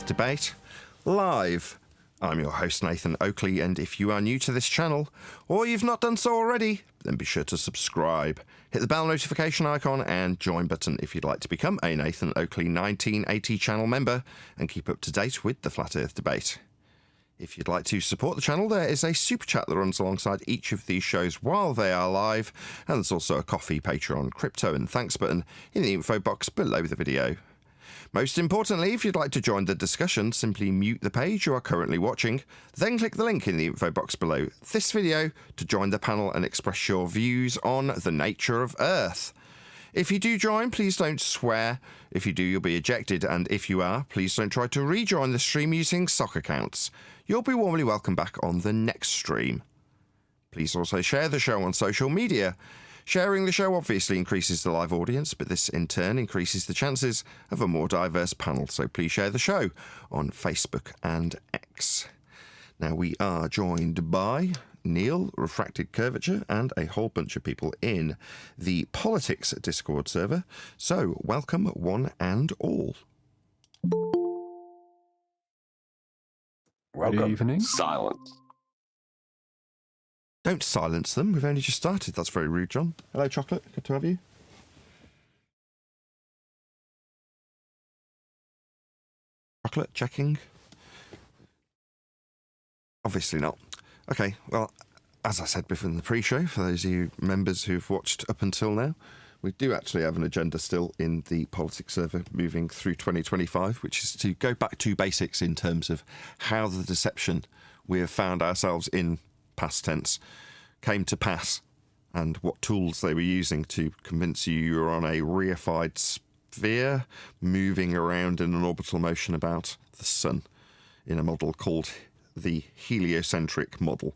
Earth debate live. I'm your host Nathan Oakley, and if you are new to this channel or you've not done so already, then be sure to subscribe. Hit the bell notification icon and join button if you'd like to become a Nathan Oakley 1980 channel member and keep up to date with the Flat Earth debate. If you'd like to support the channel, there is a super chat that runs alongside each of these shows while they are live, and there's also a Coffee, Patreon, crypto and thanks button in the info box below the video. Most importantly, if you'd like to join the discussion, simply mute the page you are currently watching, then click the link in the info box below this video to join the panel and express your views on the nature of Earth. If you do join, please don't swear. If you do, you'll be ejected, and if you are, please don't try to rejoin the stream using sock accounts. You'll be warmly welcome back on the next stream. Please also share the show on social media. Sharing the show obviously increases the live audience, but this in turn increases the chances of a more diverse panel, so please share the show on Facebook and X. Now we are joined by Neil, Refracted Curvature, and a whole bunch of people in the Politics Discord server, so welcome one and all. Welcome. Good evening. Silence. Don't silence them. We've only just started. That's very rude, John. Hello, Chocolate. Good to have you. Chocolate, checking. Obviously not. Okay, well, as I said before in the pre-show, for those of you members who've watched up until now, we do actually have an agenda still in the politics server moving through 2025, which is to go back to basics in terms of how the deception we have found ourselves in past tense came to pass and what tools they were using to convince you were on a reified sphere moving around in an orbital motion about the sun in a model called the heliocentric model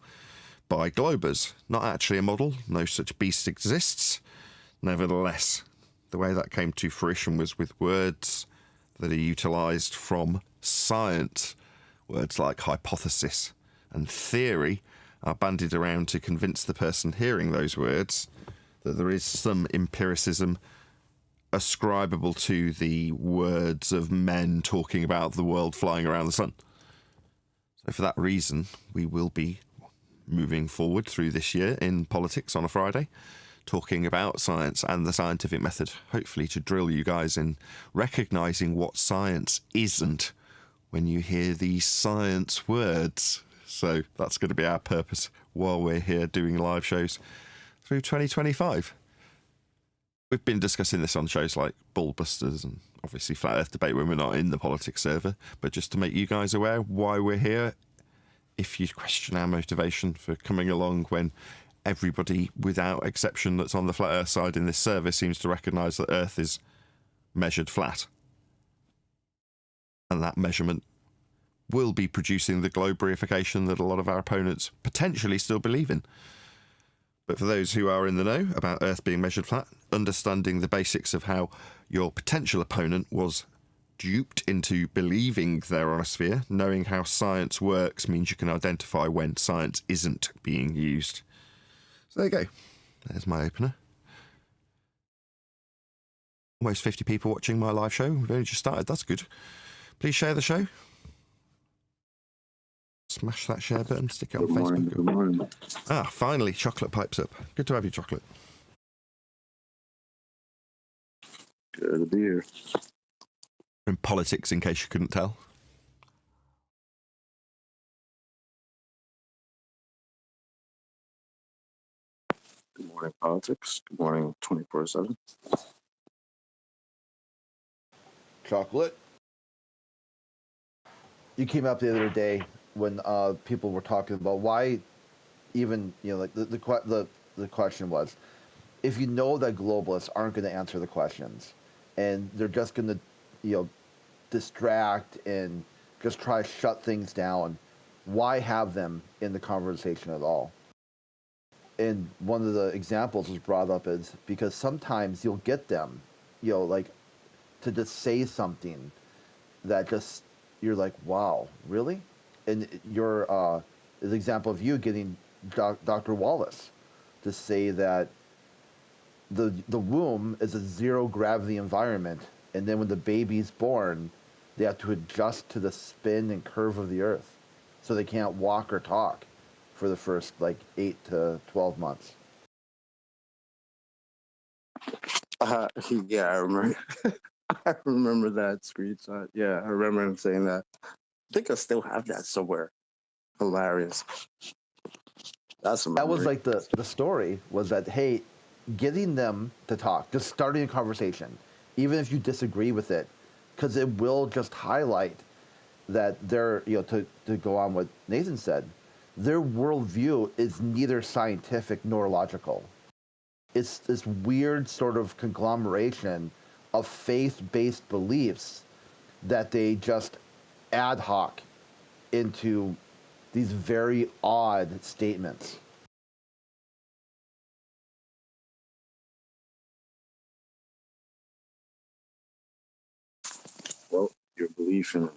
by Globers. Not actually a model, no such beast exists. Nevertheless, the way that came to fruition was with words that are utilised from science. Words like hypothesis and theory are bandied around to convince the person hearing those words that there is some empiricism ascribable to the words of men talking about the world flying around the sun. So for that reason, we will be moving forward through this year in politics on a Friday, talking about science and the scientific method, hopefully to drill you guys in recognising what science isn't when you hear these science words. So that's going to be our purpose while we're here doing live shows through 2025. We've been discussing this on shows like Ballbusters and obviously Flat Earth Debate when we're not in the politics server, but just to make you guys aware why we're here, if you question our motivation for coming along when everybody without exception that's on the Flat Earth side in this server seems to recognise that Earth is measured flat. And that measurement will be producing the globe reification that a lot of our opponents potentially still believe in. But for those who are in the know about Earth being measured flat, understanding the basics of how your potential opponent was duped into believing they're on a sphere, knowing how science works means you can identify when science isn't being used. So there you go. There's my opener. Almost 50 people watching my live show. We've only just started. That's good. Please share the show. Smash that share button, stick it on Facebook. Good morning. Ah, finally, Chocolate pipes up. Good to have you, Chocolate. Good to be here. In politics, in case you couldn't tell. Good morning, politics. Good morning, 24/7. Chocolate. You came up the other day when people were talking about why even, like the question was, if you know that globalists aren't going to answer the questions and they're just going to, distract and just try to shut things down, why have them in the conversation at all? And one of the examples was brought up is because sometimes you'll get them, to just say something that just, you're like, wow, really? And the example of you getting Dr. Wallace to say that the womb is a zero gravity environment, and then when the baby's born, they have to adjust to the spin and curve of the Earth, so they can't walk or talk for the first like 8 to 12 months. Yeah, I remember. I remember that screenshot. Yeah, I remember him saying that. I think I still have that somewhere. Hilarious. That's a memory. That was like the story was that, hey, getting them to talk, just starting a conversation, even if you disagree with it, because it will just highlight that they're, to go on what Nathan said, their worldview is neither scientific nor logical. It's this weird sort of conglomeration of faith-based beliefs that they just ad hoc into these very odd statements. Well, your belief in a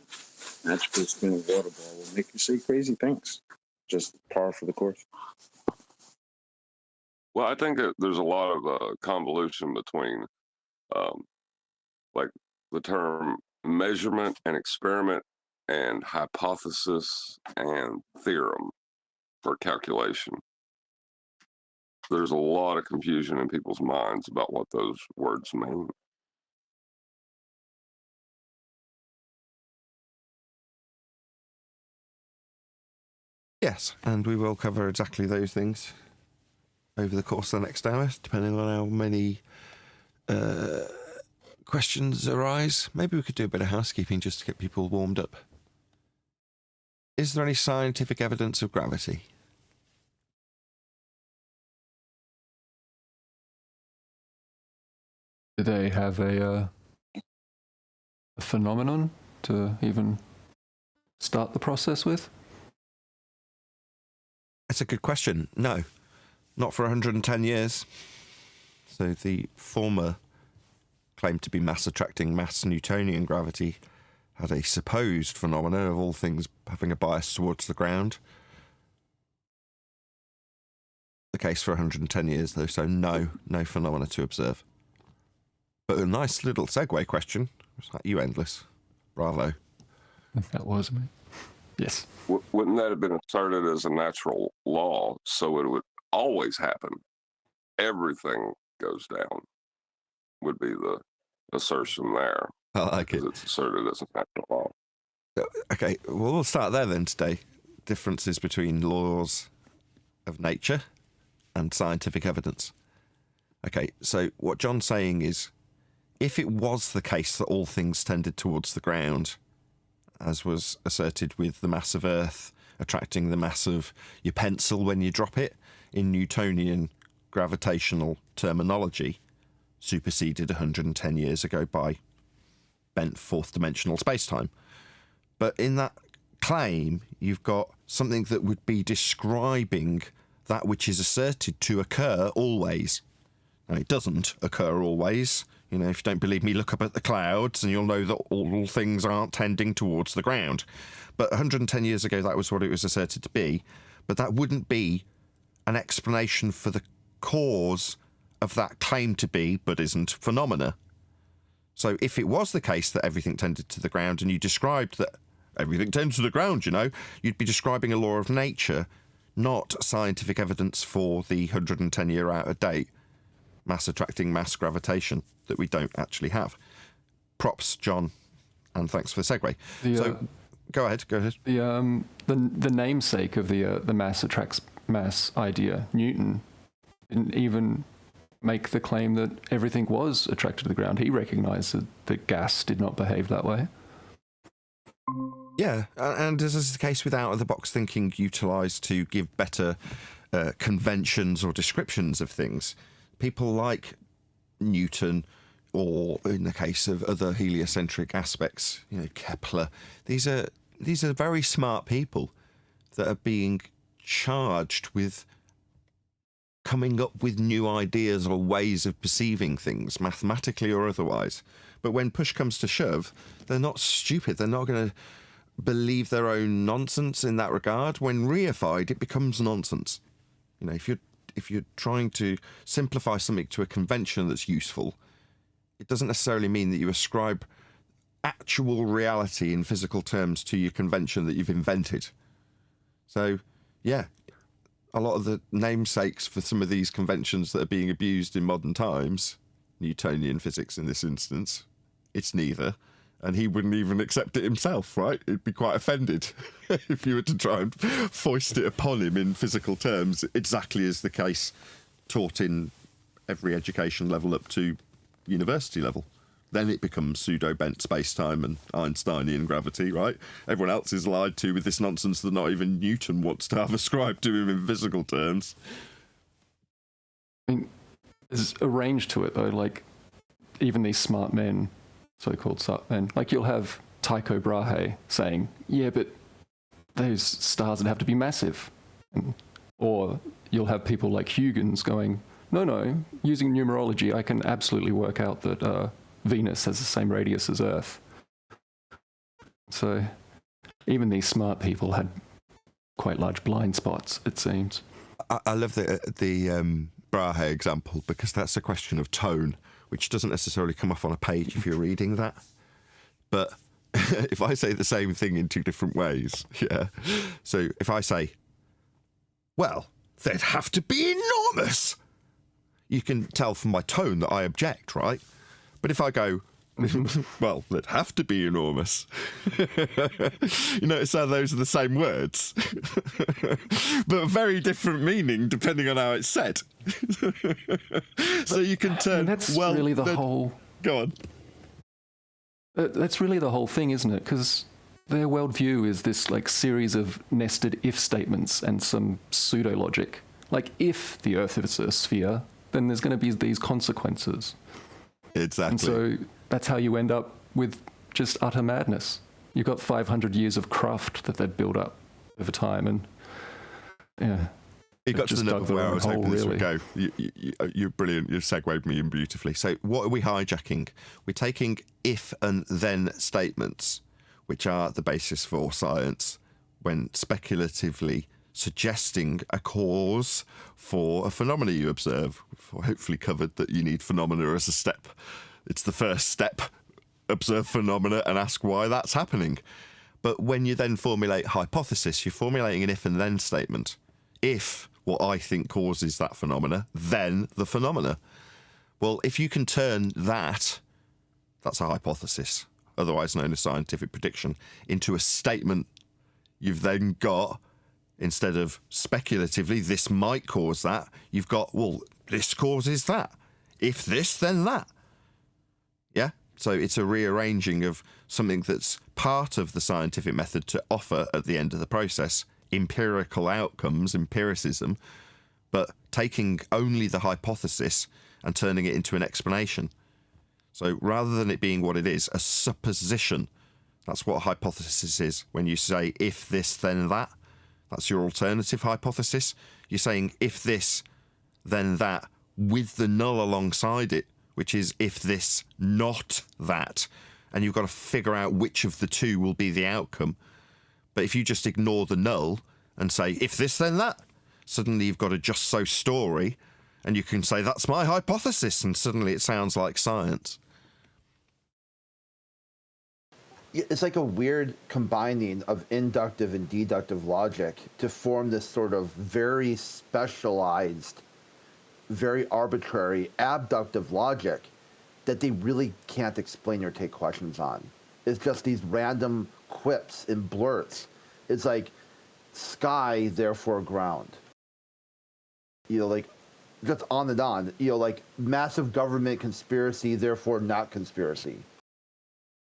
magical spinning water ball will make you say crazy things. Just par for the course. Well, I think that there's a lot of convolution between, like, the term measurement and experiment and hypothesis and theorem for calculation. There's a lot of confusion in people's minds about what those words mean. Yes, and we will cover exactly those things over the course of the next hour, depending on how many questions arise. Maybe we could do a bit of housekeeping just to get people warmed up. Is there any scientific evidence of gravity? Do they have a phenomenon to even start the process with? That's a good question. No, not for 110 years. So the former claimed to be mass attracting mass Newtonian gravity had a supposed phenomenon of all things having a bias towards the ground. The case for 110 years, though, so no phenomena to observe. But a nice little segue question. Was that you, Endless? Bravo. That was me. Yes. Wouldn't that have been asserted as a natural law, so it would always happen? Everything goes down, would be the assertion there. I like it. It's asserted as a natural law. Okay, well, we'll start there then today. Differences between laws of nature and scientific evidence. Okay, so what John's saying is, if it was the case that all things tended towards the ground, as was asserted with the mass of Earth attracting the mass of your pencil when you drop it, in Newtonian gravitational terminology, superseded 110 years ago by bent fourth dimensional space-time. But in that claim, you've got something that would be describing that which is asserted to occur always. Now, it doesn't occur always. You know, if you don't believe me, look up at the clouds and you'll know that all things aren't tending towards the ground. But 110 years ago, that was what it was asserted to be. But that wouldn't be an explanation for the cause of that claim to be, but isn't, phenomena. So if it was the case that everything tended to the ground and you described that everything tends to the ground, you know, you'd be describing a law of nature, not scientific evidence for the 110-year out-of-date mass attracting mass gravitation that we don't actually have. Props, John, and thanks for the segue. Go ahead. The namesake of the mass attracts mass idea, Newton, didn't even make the claim that everything was attracted to the ground. He recognized that gas did not behave that way. Yeah, and as is the case with out-of-the-box thinking utilised to give better conventions or descriptions of things, people like Newton, or in the case of other heliocentric aspects, you know, Kepler, these are very smart people that are being charged with coming up with new ideas or ways of perceiving things, mathematically or otherwise. But when push comes to shove, they're not stupid. They're not going to believe their own nonsense in that regard. When reified, it becomes nonsense. You know, if you're trying to simplify something to a convention that's useful, it doesn't necessarily mean that you ascribe actual reality in physical terms to your convention that you've invented. So, yeah, a lot of the namesakes for some of these conventions that are being abused in modern times, Newtonian physics in this instance, it's neither. And he wouldn't even accept it himself, right? He'd be quite offended if you were to try and foist it upon him in physical terms, exactly as the case taught in every education level up to university level. Then it becomes pseudo-bent space-time and Einsteinian gravity, right? Everyone else is lied to with this nonsense that not even Newton wants to have ascribed to him in physical terms. I mean, there's a range to it, though. Like, even these smart men, so-called smart men, like you'll have Tycho Brahe saying, yeah, but those stars would have to be massive. Or you'll have people like Huygens going, no, using numerology, I can absolutely work out that Venus has the same radius as Earth. So even these smart people had quite large blind spots, it seems. I love the Brahe example because that's a question of tone, which doesn't necessarily come off on a page if you're reading that. But if I say the same thing in two different ways, yeah. So if I say, well, they'd have to be enormous. You can tell from my tone that I object, right? But if I go, well, they'd have to be enormous. You notice how those are the same words, but very different meaning depending on how it's said. So you can turn. That's really the whole. Go on. That's really the whole thing, isn't it? Because their worldview is this like series of nested if statements and some pseudo logic. Like, if the Earth is a sphere, then there's going to be these consequences. Exactly. And so that's how you end up with just utter madness. You've got 500 years of craft that they've built up over time, and yeah. You got to the nub of where I was hoping this would go. Really. You're brilliant. You've segued me in beautifully. So what are we hijacking? We're taking if and then statements, which are the basis for science, when speculatively suggesting a cause for a phenomena you observe. We've hopefully covered that you need phenomena as a step. It's the first step. Observe phenomena and ask why that's happening. But when you then formulate hypothesis, you're formulating an if and then statement. If what I think causes that phenomena, then the phenomena. Well, if you can turn that's a hypothesis, otherwise known as scientific prediction, into a statement you've then got, instead of speculatively, this might cause that, you've got, well, this causes that. If this, then that. Yeah? So it's a rearranging of something that's part of the scientific method to offer at the end of the process, empirical outcomes, empiricism, but taking only the hypothesis and turning it into an explanation. So rather than it being what it is, a supposition, that's what a hypothesis is. When you say, if this, then that, that's your alternative hypothesis. You're saying, if this, then that, with the null alongside it, which is, if this, not that. And you've got to figure out which of the two will be the outcome. But if you just ignore the null and say, if this, then that, suddenly you've got a just so story, and you can say, that's my hypothesis, and suddenly it sounds like science. It's like a weird combining of inductive and deductive logic to form this sort of very specialized, very arbitrary, abductive logic that they really can't explain or take questions on. It's just these random quips and blurts. It's like sky, therefore ground. Like, just on and on. Like massive government conspiracy, therefore not conspiracy.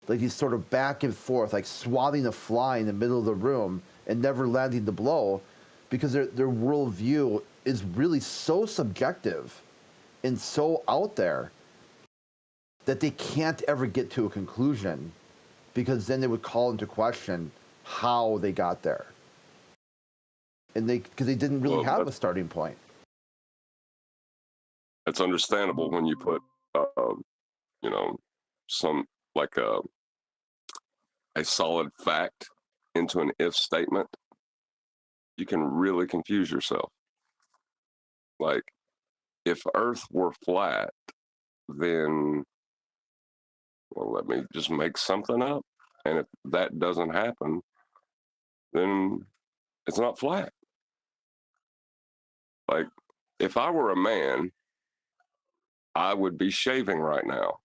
Like these sort of back and forth, like swatting a fly in the middle of the room and never landing the blow, because their worldview is really so subjective and so out there that they can't ever get to a conclusion, because then they would call into question how they got there. And because they didn't really have a starting point. It's understandable when you put, some like a solid fact into an if statement. You can really confuse yourself. Like, if Earth were flat, then Well, let me just make something up. And if that doesn't happen, then it's not flat. Like, if I were a man, I would be shaving right now.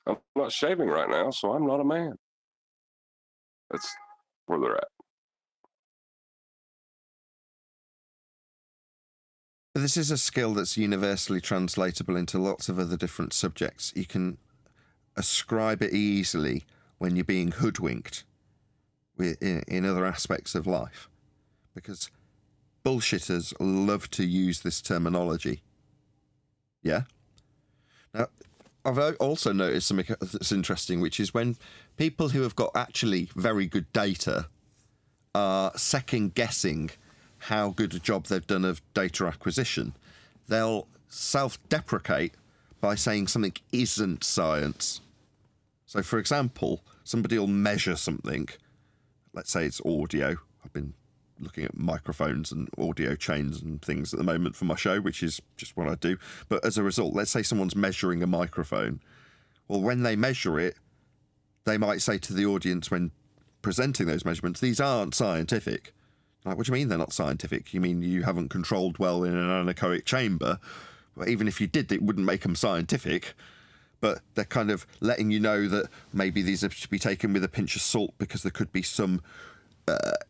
I'm not shaving right now, so I'm not a man. That's where they're at. But this is a skill that's universally translatable into lots of other different subjects. You can ascribe it easily when you're being hoodwinked in other aspects of life, because bullshitters love to use this terminology. Yeah? Now, I've also noticed something that's interesting, which is when people who have got actually very good data are second-guessing how good a job they've done of data acquisition, they'll self-deprecate by saying something isn't science. So, for example, somebody will measure something. Let's say it's audio. I've been looking at microphones and audio chains and things at the moment for my show, which is just what I do. But as a result, let's say someone's measuring a microphone. Well, when they measure it, they might say to the audience when presenting those measurements, these aren't scientific. Like, what do you mean they're not scientific? You mean you haven't controlled well in an anechoic chamber? Well, even if you did, it wouldn't make them scientific. But they're kind of letting you know that maybe these are to be taken with a pinch of salt because there could be some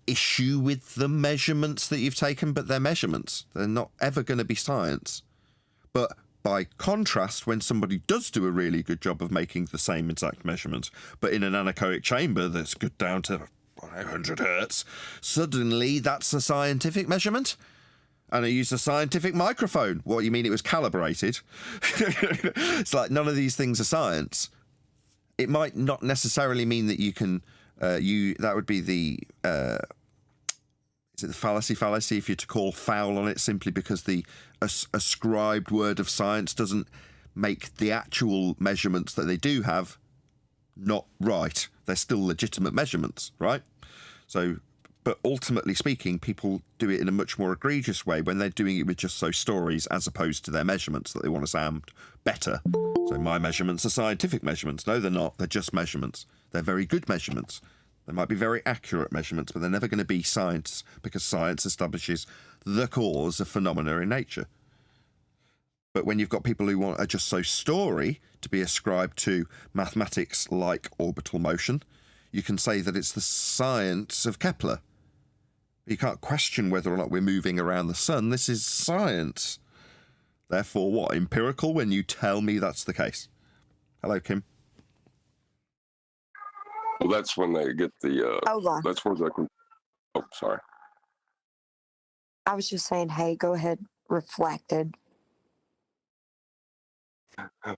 issue with the measurements that you've taken, but they're measurements. They're not ever going to be science. But by contrast, when somebody does do a really good job of making the same exact measurements, but in an anechoic chamber that's good down to 100 hertz, suddenly that's a scientific measurement. And I used a scientific microphone. What, you mean it was calibrated? It's like none of these things are science. It might not necessarily mean that you can that would be the is it the fallacy if you're to call foul on it simply because the ascribed word of science doesn't make the actual measurements that they do have not right. They're still legitimate measurements, right? So, but ultimately speaking, people do it in a much more egregious way when they're doing it with just so stories as opposed to their measurements that they want to sound better. So my measurements are scientific measurements. No, they're not. They're just measurements. They're very good measurements. They might be very accurate measurements, but they're never going to be science because science establishes the cause of phenomena in nature. But when you've got people who are just so story to be ascribed to mathematics like orbital motion, you can say that it's the science of Kepler. You can't question whether or not we're moving around the sun. This is science. Therefore, what? Empirical when you tell me that's the case. Hello, Kim. Well, that's when they get the. Hold on. That's where they can. Oh, sorry. I was just saying, hey, go ahead, reflected.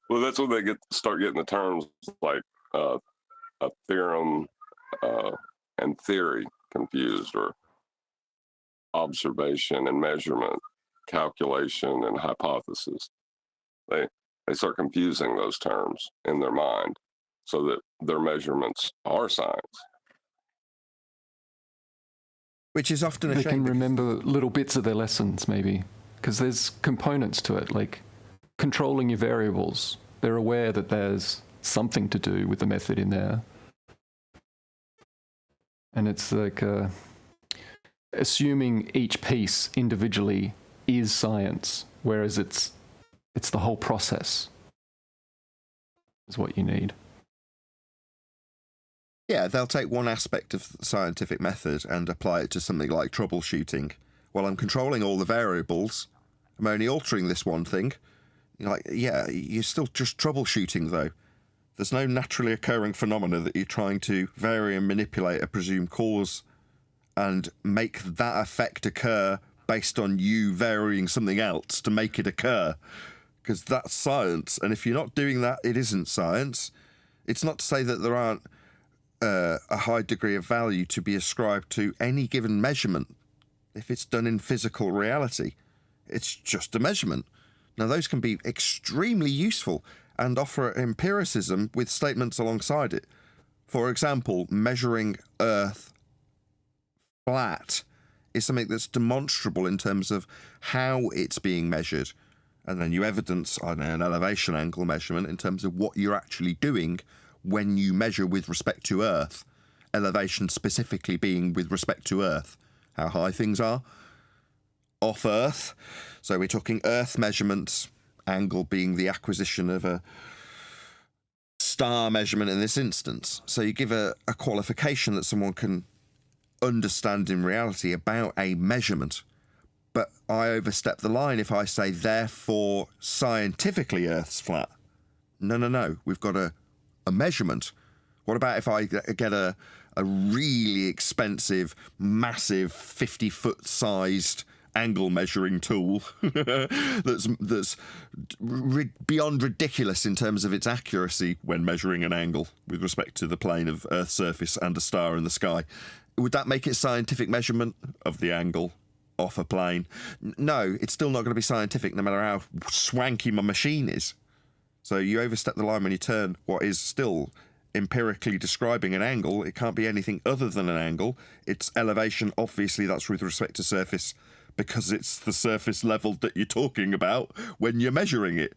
Well, that's when they start getting the terms like a theorem and theory confused, or observation and measurement, calculation and hypothesis. They start confusing those terms in their mind so that their measurements are science. Which is often a They shame. can remember little bits of their lessons, maybe, because there's components to it, like controlling your variables. They're aware that there's something to do with the method in there. And it's like assuming each piece individually is science, whereas it's the whole process is what you need. Yeah, they'll take one aspect of the scientific method and apply it to something like troubleshooting. Well, I'm controlling all the variables. I'm only altering this one thing. You're like, yeah, you're still just troubleshooting, though. There's no naturally occurring phenomena that you're trying to vary and manipulate a presumed cause and make that effect occur based on you varying something else to make it occur. Because that's science. And if you're not doing that, it isn't science. It's not to say that there aren't a high degree of value to be ascribed to any given measurement if it's done in physical reality. It's just a measurement. Now, those can be extremely useful and offer empiricism with statements alongside it. For example, measuring Earth flat is something that's demonstrable in terms of how it's being measured. And then you evidence, I don't know, an elevation angle measurement in terms of what you're actually doing when you measure with respect to Earth, elevation specifically being with respect to Earth, how high things are off Earth. So we're talking Earth measurements, angle being the acquisition of a star measurement in this instance. So you give a qualification that someone can understand in reality about a measurement. But I overstep the line if I say, therefore, scientifically Earth's flat. No. We've got a measurement. What about if I get a really expensive, massive 50-foot sized angle measuring tool that's beyond ridiculous in terms of its accuracy when measuring an angle with respect to the plane of Earth's surface and a star in the sky? Would that make it scientific measurement of the angle off a plane? No, it's still not going to be scientific no matter how swanky my machine is. So you overstep the line when you turn what is still empirically describing an angle. It can't be anything other than an angle. It's elevation, obviously that's with respect to surface, because it's the surface level that you're talking about when you're measuring it.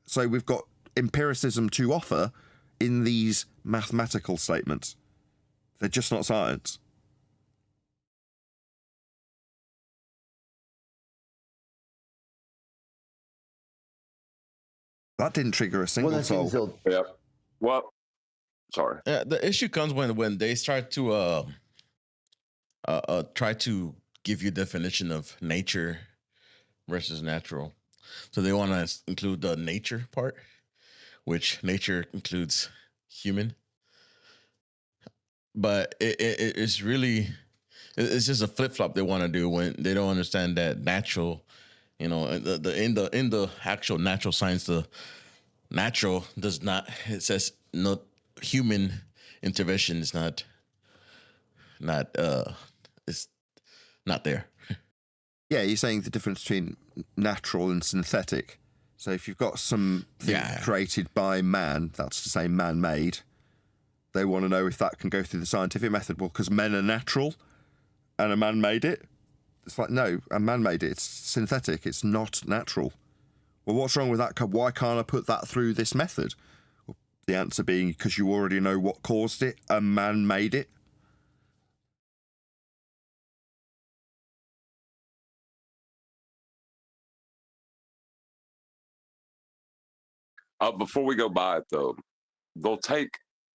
So we've got empiricism to offer in these mathematical statements. They're just not science. That didn't trigger a single soul. Yeah. Well, sorry. The issue comes when they start to try to give you a definition of nature versus natural. So they want to include the nature part, which nature includes human. But it's really, it's just a flip flop they want to do when they don't understand that natural, in the actual natural science, the natural does not, it says no human intervention is not it's not there. Yeah, you're saying the difference between natural and synthetic. So if you've got something created by man, that's to say man-made, they want to know if that can go through the scientific method. Well, because men are natural and a man made it. It's like, no, a man made it. It's synthetic. It's not natural. Well, what's wrong with that? Why can't I put that through this method? Well, the answer being because you already know what caused it. A man made it. Before we go by it, though, they'll take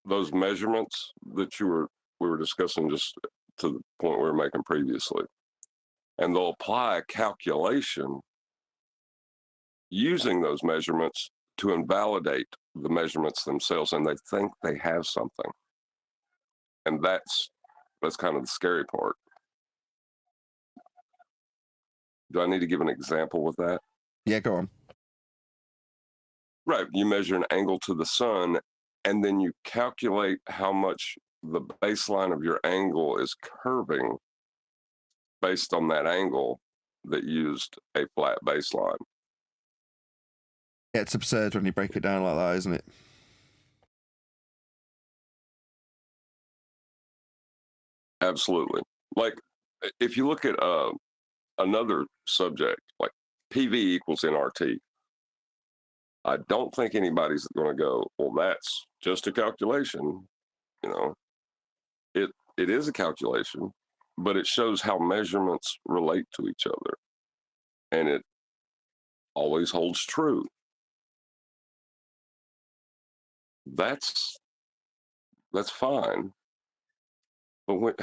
those measurements that we were discussing just to the point we were making previously, and they'll apply a calculation using those measurements to invalidate the measurements themselves, and they think they have something. And that's kind of the scary part. Do I need to give an example with that? Yeah, go on. Right. You measure an angle to the sun, and then you calculate how much the baseline of your angle is curving based on that angle that used a flat baseline. Yeah, it's absurd when you break it down like that, isn't it? Absolutely. Like, if you look at another subject, like PV equals nRT, I don't think anybody's going to go, well, that's just a calculation. It is a calculation, but it shows how measurements relate to each other. And it always holds true. That's fine. But when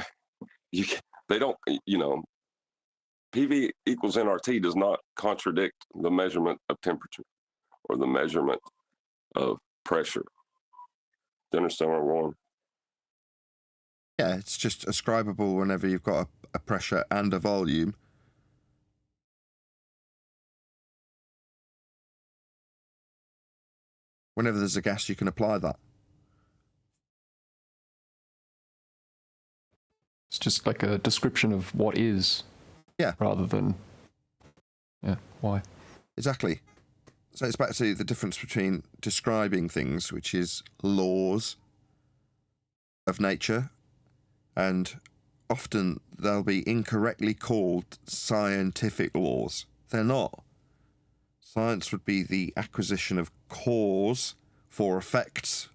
they don't, PV equals nRT does not contradict the measurement of temperature or the measurement of pressure. Do you understand where I'm going? Yeah, it's just ascribable whenever you've got a pressure and a volume. Whenever there's a gas, you can apply that. It's just like a description of what is. Yeah. Rather than, why. Exactly. So it's back to the difference between describing things, which is laws of nature, and often they'll be incorrectly called scientific laws. They're not. Science would be the acquisition of cause for effects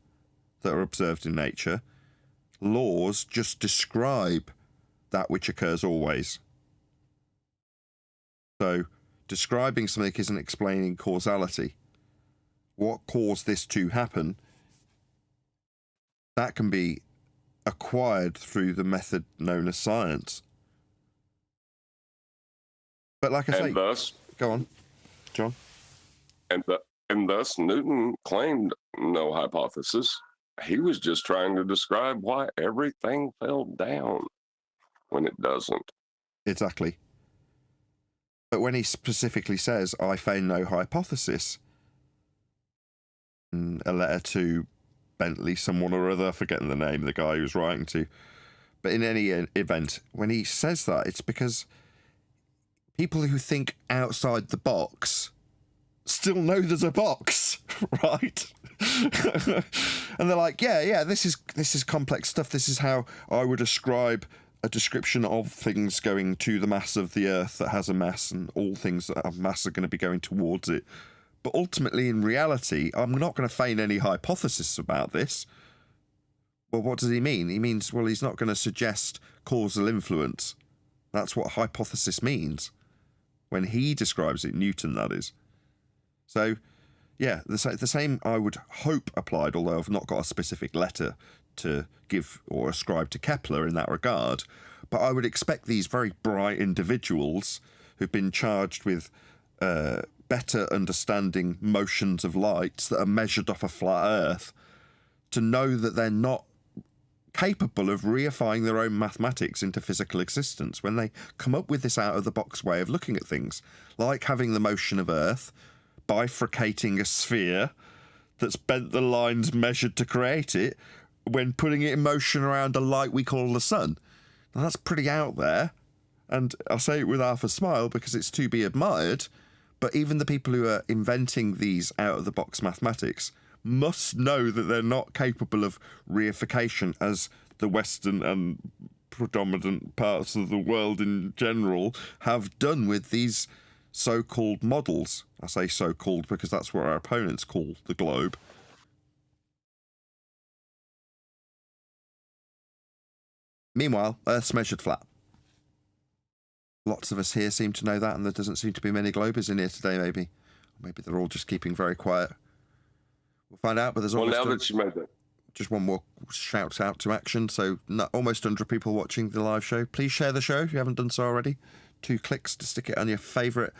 that are observed in nature. Laws just describe that which occurs always. So describing something isn't explaining causality. What caused this to happen, that can be acquired through the method known as science. But like I say, thus, go on, John. and thus Newton claimed no hypothesis. He was just trying to describe why everything fell down when it doesn't. Exactly. But when he specifically says, I found no hypothesis, in a letter to Bentley, someone or other, forgetting the name of the guy he was writing to, but in any event, when he says that, it's because people who think outside the box still know there's a box, right? And they're like, yeah, this is complex stuff. This is how I would ascribe a description of things going to the mass of the Earth that has a mass, and all things that have mass are going to be going towards it. But ultimately, in reality, I'm not going to feign any hypothesis about this. Well, what does he mean? He means, well, he's not going to suggest causal influence. That's what hypothesis means. When he describes it, Newton, that is. So, yeah, the same I would hope applied, although I've not got a specific letter to give or ascribe to Kepler in that regard. But I would expect these very bright individuals who've been charged with better understanding motions of lights that are measured off a flat Earth to know that they're not capable of reifying their own mathematics into physical existence when they come up with this out-of-the-box way of looking at things, like having the motion of Earth, bifurcating a sphere that's bent the lines measured to create it, when putting it in motion around a light we call the sun. Now, that's pretty out there, and I say it with half a smile because it's to be admired, but even the people who are inventing these out-of-the-box mathematics must know that they're not capable of reification as the Western and predominant parts of the world in general have done with these so-called models. I say so-called because that's what our opponents call the globe. Meanwhile, Earth's measured flat. Lots of us here seem to know that, and there doesn't seem to be many globers in here today, maybe. Maybe they're all just keeping very quiet. We'll find out, but there's almost... Well, now that you made that. Just one more shout out to action. So almost 100 people watching the live show. Please share the show if you haven't done so already. 2 clicks to stick it on your favourite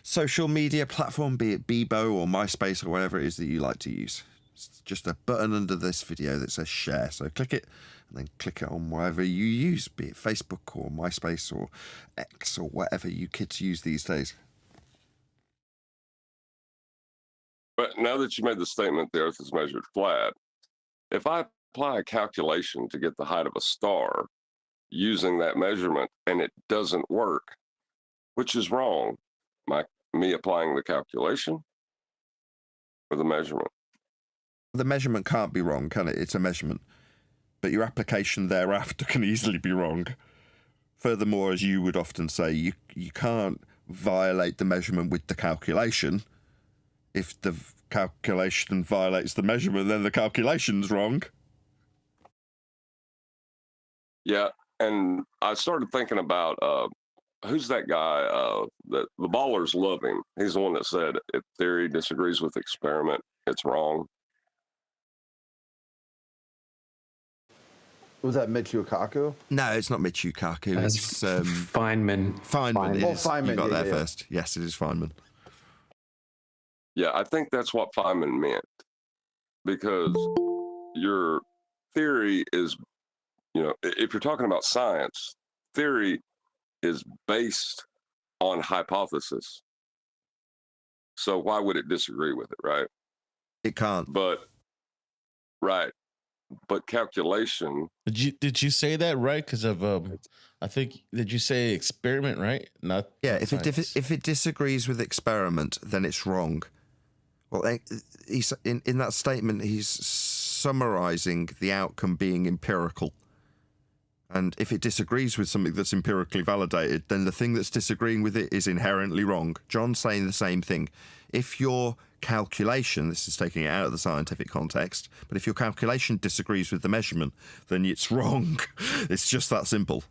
social media platform, be it Bebo or MySpace or whatever it is that you like to use. It's just a button under this video that says share. So click it and then click it on whatever you use, be it Facebook or MySpace or X or whatever you kids use these days. But now that you made the statement the Earth is measured flat, if I apply a calculation to get the height of a star using that measurement and it doesn't work, which is wrong? Me applying the calculation or the measurement? The measurement can't be wrong, can it? It's a measurement. But your application thereafter can easily be wrong. Furthermore, as you would often say, you can't violate the measurement with the calculation. If the calculation violates the measurement, then the calculation's wrong. Yeah, and I started thinking about who's that guy? The ballers love him. He's the one that said, if theory disagrees with experiment, it's wrong. Was that Michio Kaku? No, it's not Michio Kaku. It's Feynman. Feynman. It is. Feynman. You got there Yeah. first. Yes, it is Feynman. Yeah, I think that's what Feynman meant. Because your theory is, if you're talking about science, theory is based on hypothesis. So why would it disagree with it, right? It can't. But calculation. Did you say that right? Because of I think did you say experiment right? Not Yeah. science. If it disagrees with experiment, then it's wrong. Well, he's in that statement, he's summarizing the outcome being empirical. And if it disagrees with something that's empirically validated, then the thing that's disagreeing with it is inherently wrong. John's saying the same thing. If your calculation, this is taking it out of the scientific context, but if your calculation disagrees with the measurement, then it's wrong. It's just that simple.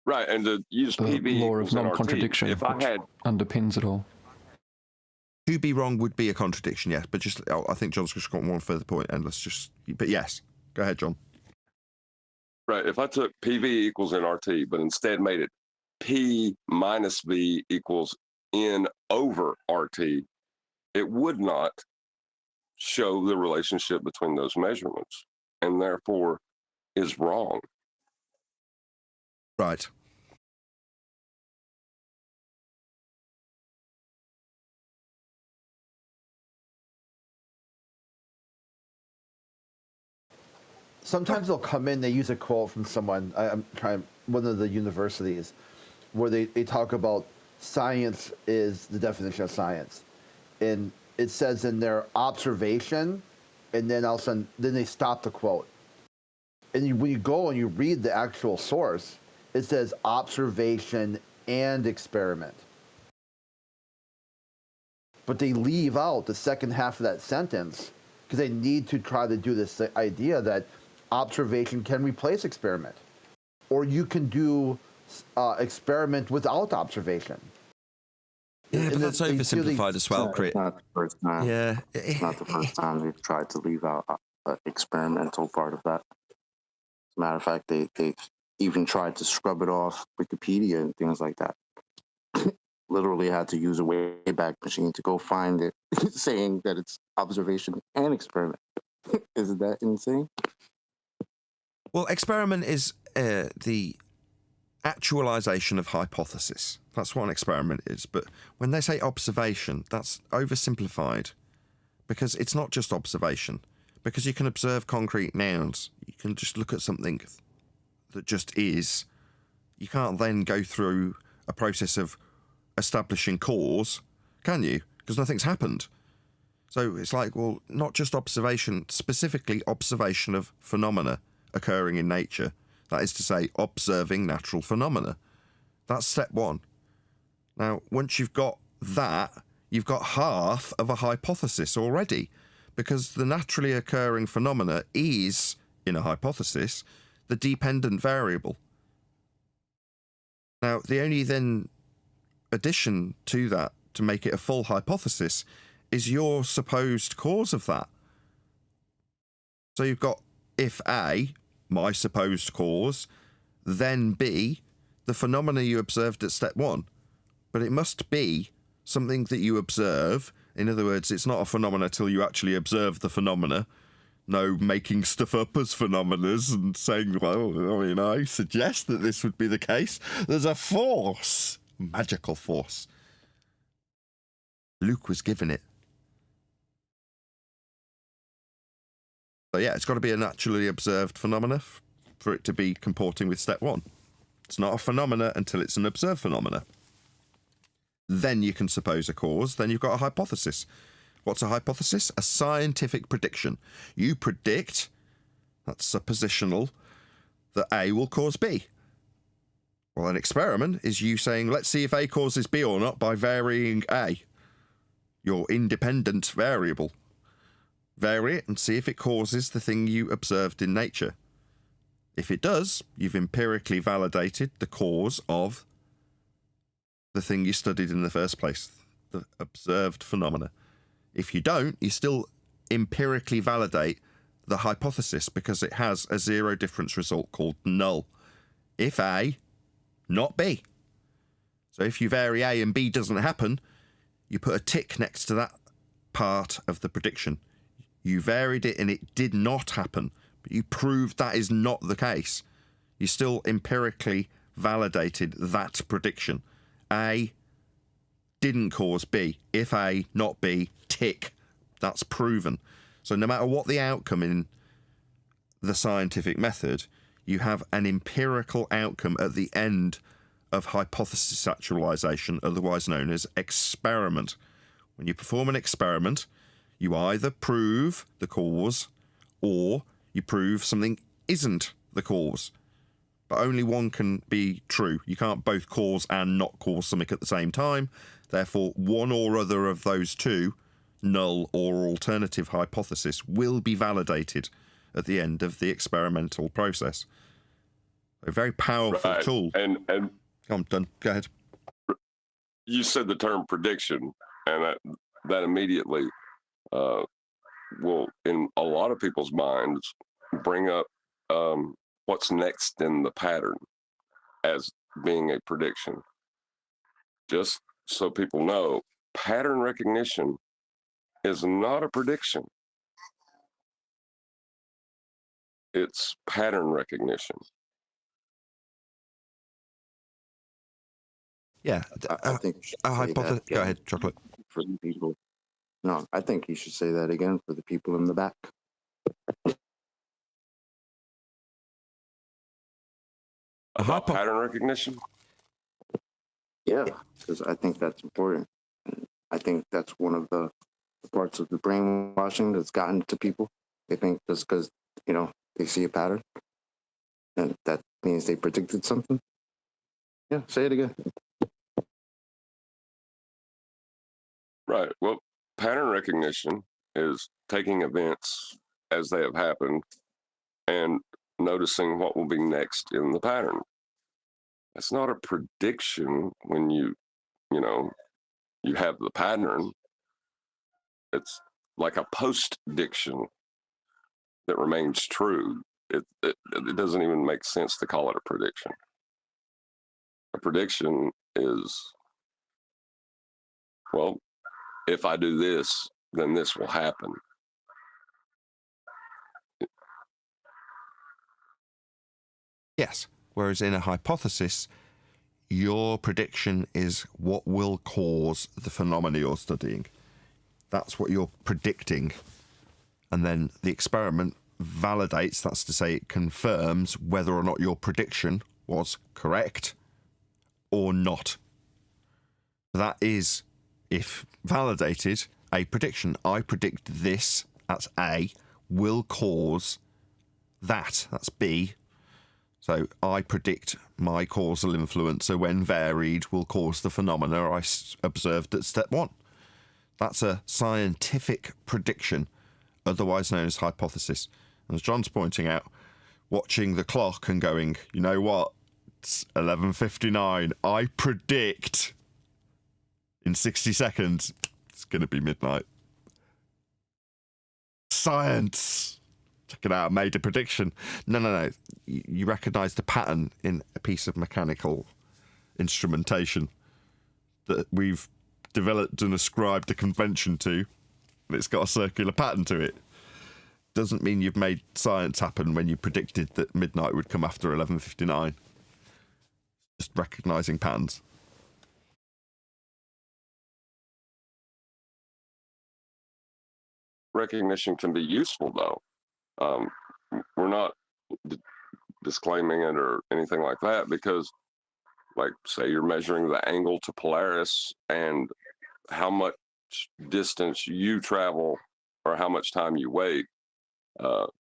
Right, and to use The PV law of equals nRT, non-contradiction, if I which had underpins it all. To be wrong would be a contradiction, yes, but just, I think John's just got one further point, and let's just, but yes, go ahead, John. right, if I took PV equals nRT, but instead made it P minus V equals N over RT, it would not show the relationship between those measurements, and therefore is wrong. Right. Sometimes they'll come in, they use a quote from someone, I'm trying, one of the universities, where they talk about science is the definition of science. And it says in their observation, and then all of a sudden, then they stop the quote. And when you go and you read the actual source, it says observation and experiment. But they leave out the second half of that sentence because they need to try to do this idea that observation can replace experiment. Or you can do experiment without observation. Yeah, but And that's they really- oversimplified as well, Crit. It's not the first time. Yeah. It's not the first time they've tried to leave out the experimental part of that. As a matter of fact, they've even tried to scrub it off Wikipedia and things like that. Literally had to use a Wayback Machine to go find it, saying that it's observation and experiment. Isn't that insane? Well, experiment is the actualization of hypothesis. That's what an experiment is. But when they say observation, that's oversimplified because it's not just observation. Because you can observe concrete nouns. You can just look at something that just is. You can't then go through a process of establishing cause, can you? Because nothing's happened. So it's like, well, not just observation, specifically observation of phenomena occurring in nature. That is to say, observing natural phenomena. That's step one. Now, once you've got that, you've got half of a hypothesis already, because the naturally occurring phenomena is, in a hypothesis, the dependent variable. Now, the only then addition to that to make it a full hypothesis is your supposed cause of that. So you've got if A, my supposed cause, then B, the phenomena you observed at step one. But it must be something that you observe. In other words, it's not a phenomena till you actually observe the phenomena. No making stuff up as phenomena and saying, well, I mean, I suggest that this would be the case. There's a force, magical force. Luke was given it. So yeah, it's got to be a naturally observed phenomena for it to be comporting with step one. It's not a phenomena until it's an observed phenomena. Then you can suppose a cause, then you've got a hypothesis. What's a hypothesis? A scientific prediction. You predict, that's suppositional, that A will cause B. Well, an experiment is you saying, let's see if A causes B or not by varying A, your independent variable. Vary it and see if it causes the thing you observed in nature. If it does, you've empirically validated the cause of the thing you studied in the first place, the observed phenomena. If you don't, you still empirically validate the hypothesis because it has a zero difference result called null. If A, not B. So if you vary A and B doesn't happen, you put a tick next to that part of the prediction. You varied it and it did not happen, but you proved that is not the case. You still empirically validated that prediction. A didn't cause B. If A, not B, tick. That's proven. So no matter what the outcome in the scientific method, you have an empirical outcome at the end of hypothesis actualization, otherwise known as experiment. When you perform an experiment, you either prove the cause or you prove something isn't the cause. But only one can be true. You can't both cause and not cause something at the same time. Therefore, one or other of those two, null or alternative hypothesis, will be validated at the end of the experimental process. A very powerful tool. And I'm done. Go ahead. you said the term prediction, and that immediately will, in a lot of people's minds, bring up what's next in the pattern as being a prediction. Just so people know, pattern recognition is not a prediction. It's pattern recognition. Yeah. I think you should say that Go ahead, Chocolate. for the people. No, I think you should say that again for the people in the back. About pattern recognition? Yeah, because I think that's important. And I think that's one of the parts of the brainwashing that's gotten to people. They think just because, they see a pattern, and that means they predicted something. Yeah, say it again. Right. Well, pattern recognition is taking events as they have happened and noticing what will be next in the pattern. That's not a prediction when you have the pattern. It's like a post-diction that remains true. It doesn't even make sense to call it a prediction. A prediction is, well, if I do this, then this will happen. Yes. Whereas in a hypothesis, your prediction is what will cause the phenomena you're studying. That's what you're predicting. And then the experiment validates, that's to say it confirms whether or not your prediction was correct or not. That is, if validated, a prediction. I predict this, that's A, will cause that, that's B. So I predict my causal influencer, when varied, will cause the phenomena I observed at step 1. That's a scientific prediction, otherwise known as hypothesis. And as John's pointing out, watching the clock and going, you know what, it's 11:59. I predict in 60 seconds it's going to be midnight. Science! Check it out, I made a prediction. No. You recognise the pattern in a piece of mechanical instrumentation that we've developed and ascribed a convention to, and it's got a circular pattern to it. Doesn't mean you've made science happen when you predicted that midnight would come after 11:59. Just recognising patterns. Recognition can be useful, though. We're not disclaiming it or anything like that, because, like, say you're measuring the angle to Polaris and how much distance you travel or how much time you wait, or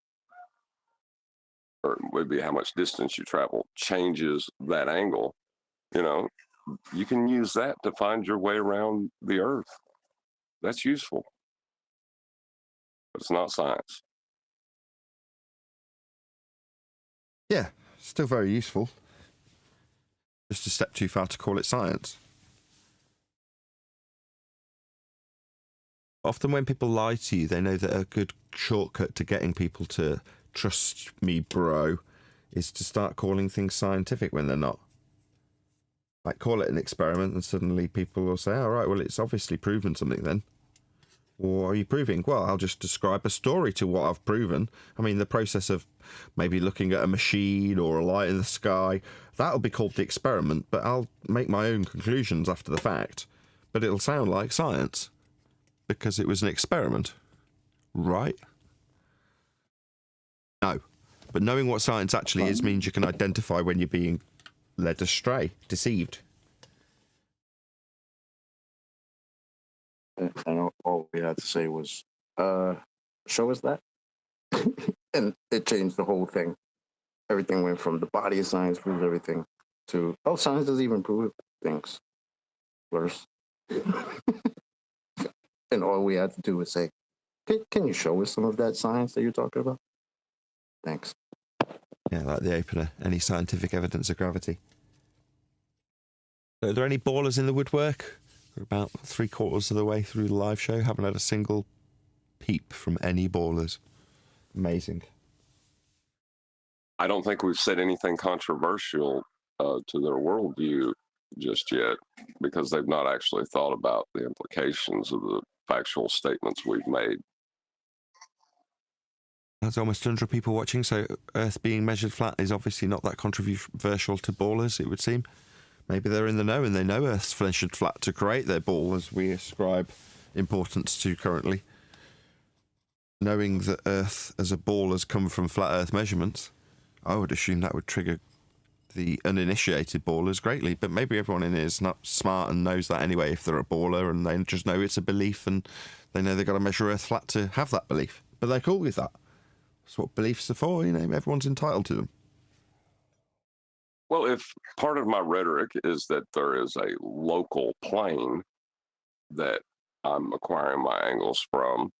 it would be how much distance you travel changes that angle. You can use that to find your way around the Earth. That's useful, but it's not science. Yeah, still very useful. Just a step too far to call it science. Often when people lie to you, they know that a good shortcut to getting people to trust me, bro, is to start calling things scientific when they're not. Like, call it an experiment, and suddenly people will say, all right, well, it's obviously proven something then. What are you proving? Well, I'll just describe a story to what I've proven. I mean, the process of maybe looking at a machine or a light in the sky, that'll be called the experiment, but I'll make my own conclusions after the fact. But it'll sound like science, because it was an experiment, right? No. But knowing what science actually is means you can identify when you're being led astray, deceived. And all we had to say was, show us that. And it changed the whole thing. Everything went from the body of science proves everything to, science doesn't even prove things. Worse. And all we had to do was say, can you show us some of that science that you're talking about? Thanks. Yeah, like the opener. Any scientific evidence of gravity? Are there any ballers in the woodwork? We're about 3/4 of the way through the live show. Haven't had a single peep from any ballers. Amazing. I don't think we've said anything controversial to their worldview just yet, because they've not actually thought about the implications of the factual statements we've made. There's almost 100 people watching, so Earth being measured flat is obviously not that controversial to ballers, it would seem. Maybe they're in the know and they know Earth's measured flat to create their ball, as we ascribe importance to currently. Knowing that Earth as a ball has come from flat Earth measurements, I would assume that would trigger the uninitiated ballers greatly, but maybe everyone in here is not smart and knows that anyway if they're a baller, and they just know it's a belief and they know they've got to measure Earth flat to have that belief. But they're cool with that. That's what beliefs are for, you know, everyone's entitled to them. Well, if part of my rhetoric is that there is a local plane that I'm acquiring my angles from,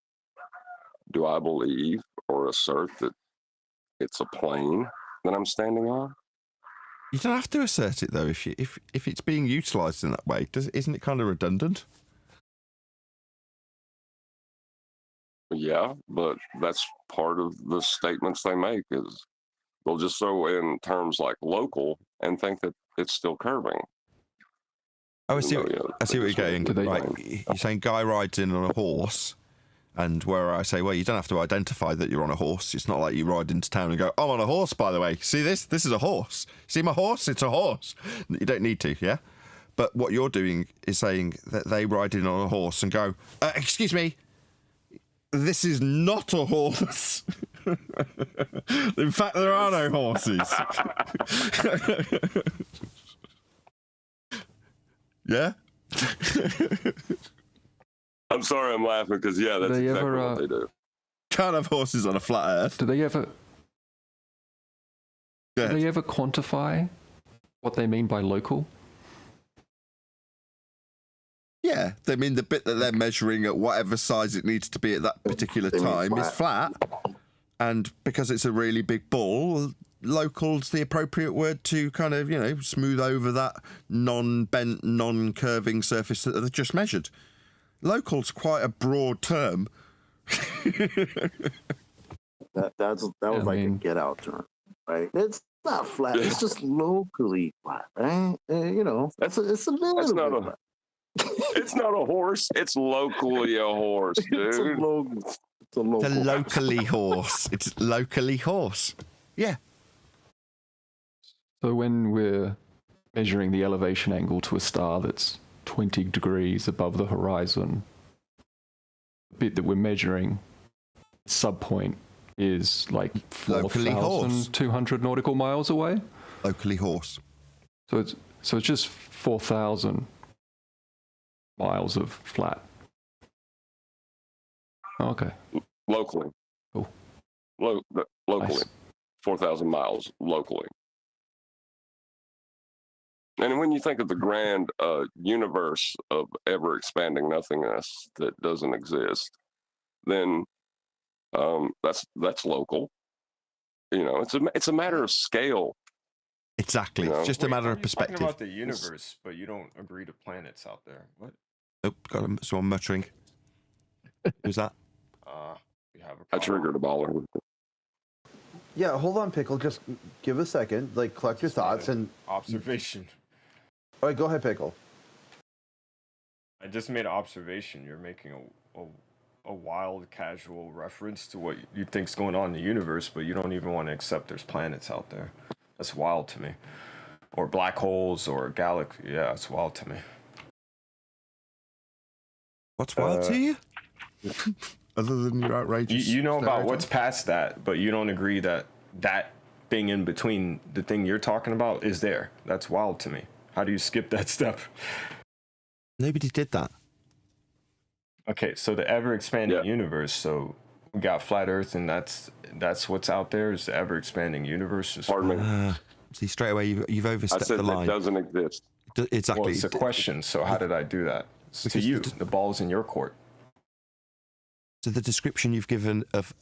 do I believe or assert that it's a plane that I'm standing on? You don't have to assert it though if it's being utilised in that way. Isn't it kind of redundant? Yeah, but that's part of the statements they make is they'll just throw in terms like local and think that it's still curving. Oh, I see what you're getting. Do they- Right. You're saying guy rides in on a horse, and where I say, well, you don't have to identify that you're on a horse. It's not like you ride into town and go, I'm on a horse, by the way. See this? This is a horse. See my horse? It's a horse. You don't need to, yeah? But what you're doing is saying that they ride in on a horse and go, excuse me, this is not a horse. In fact, there are no horses. Yeah? I'm sorry I'm laughing because, yeah, that's They exactly ever, what they do. Can't have horses on a flat earth. Do they ever Go ahead. quantify what they mean by local? Yeah, they mean the bit that they're measuring at whatever size it needs to be at that particular They mean time is flat. And because it's a really big ball, local's the appropriate word to kind of, you know, smooth over that non-bent, non-curving surface that they've just measured. Local's quite a broad term. That was I like mean- a get out term, right? It's not flat. It's just locally flat, right? You know, it's a little That's bit not a- flat. It's not a horse. It's locally a horse, It's a dude. local. It's a It's local. a locally horse. It's locally horse. Yeah. So when we're measuring the elevation angle to a star that's 20 degrees above the horizon, the bit that we're measuring, subpoint, is like Locally horse. 4,200 nautical miles away. Locally horse. So it's just 4,000 miles of flat. Okay. Locally. Cool. Locally. Nice. 4,000 miles locally. And when you think of the grand universe of ever expanding nothingness that doesn't exist, then that's local. You know, it's a matter of scale. Exactly. No. It's just a matter of Talking perspective. about the universe, but you don't agree to planets out there. What? Oh, got someone muttering. Who's that? We have a I problem. triggered a baller. Yeah, hold on, Pickle. Just give a second. Like, collect your thoughts and. Observation. All right, go ahead, Pickle. I just made an observation. You're making a wild, casual reference to what you think's going on in the universe, but you don't even want to accept there's planets out there. That's wild to me. Or black holes or galaxy. Yeah, it's wild to me. What's wild to you? Other than your outrageous. You know about stereotype? what's past that, but you don't agree that that thing in between the thing you're talking about is there. That's wild to me. How do you skip that step? Nobody did that. Okay, so the ever expanding universe. So we got flat Earth, and that's what's out there is the ever expanding universe. Just Pardon me. See, straight away you've I overstepped said the that line. doesn't exist. Well, Exactly. it's a question. So how did I do that? to you. The ball's in your court. So the description you've given of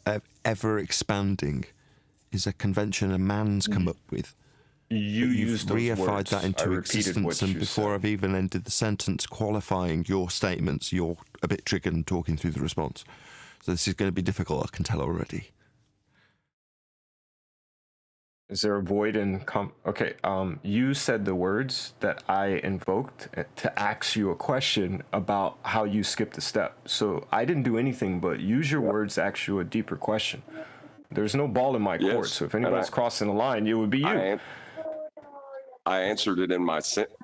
ever expanding is a convention a man's come up with. You've used those reified words. that into existence, and before said. I've even ended the sentence qualifying your statements, you're a bit triggered and talking through the response. So this is going to be difficult, I can tell already. Is there a void in okay, you said the words that I invoked to ask you a question about how you skipped a step. So I didn't do anything but use your words to ask you a deeper question. There's no ball in my court, so if anybody's crossing the line, it would be you. I answered it in my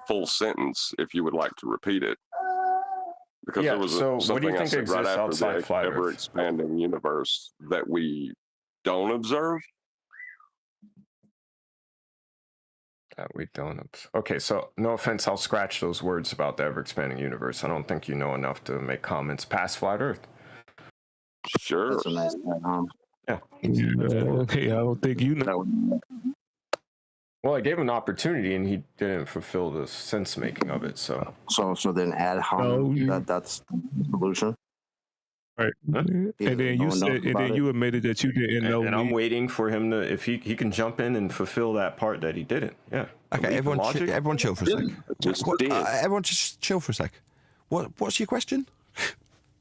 full sentence, if you would like to repeat it. Because there was something I said right after the ever-expanding universe that we don't observe. That we don't. Okay, so no offense, I'll scratch those words about the ever-expanding universe. I don't think you know enough to make comments past flat Earth. Sure. That's a nice one, Yeah. Okay, I don't think you know. Well, I gave him an opportunity, and he didn't fulfill the sense-making of it. So then ad hominem. That's the solution. Right. And then you said, and then you admitted that you didn't know. And I'm waiting for him to, if he can jump in and fulfill that part that he didn't. Yeah. Okay, everyone chill for a sec. Everyone just chill for a sec. What's your question?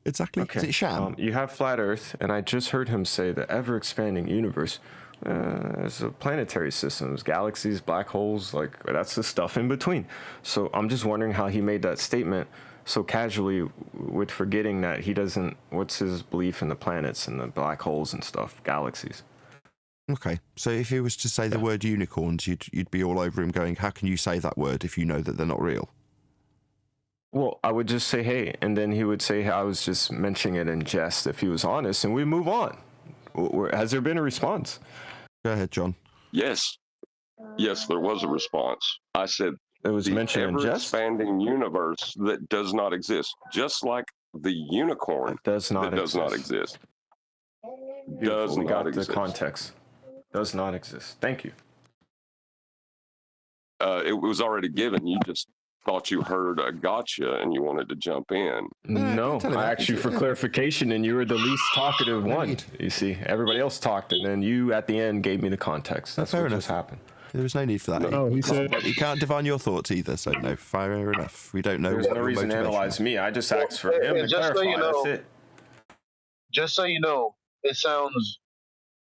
Exactly. Okay. Is it sham? You have flat Earth, and I just heard him say the ever-expanding universe. There's a planetary systems, galaxies, black holes, like that's the stuff in between. So I'm just wondering how he made that statement so casually, with forgetting that he doesn't. What's his belief in the planets and the black holes and stuff, galaxies? Okay, so if he was to say the word unicorns, you'd be all over him going, how can you say that word if you know that they're not real? Well, I would just say, hey, and then he would say I was just mentioning it in jest if he was honest, and we move on. Has there been a response? Go ahead, John. Yes, there was a response. I said it was mentioned in jest. Ever-expanding universe that does not exist, just like the unicorn does not exist. Does not got exist. The context. Does not exist. Thank you. It was already given. You just thought you heard a gotcha and you wanted to jump in. No, I asked you for clarification and you were the least talkative one. You see, everybody else talked and then you at the end gave me the context. That's what just happened. There was no need for that. No, he said you can't divine your thoughts either, so no, fair enough. We don't know. There's no reason to analyze me. I just asked for him to clarify. That's it. Just so you know, it sounds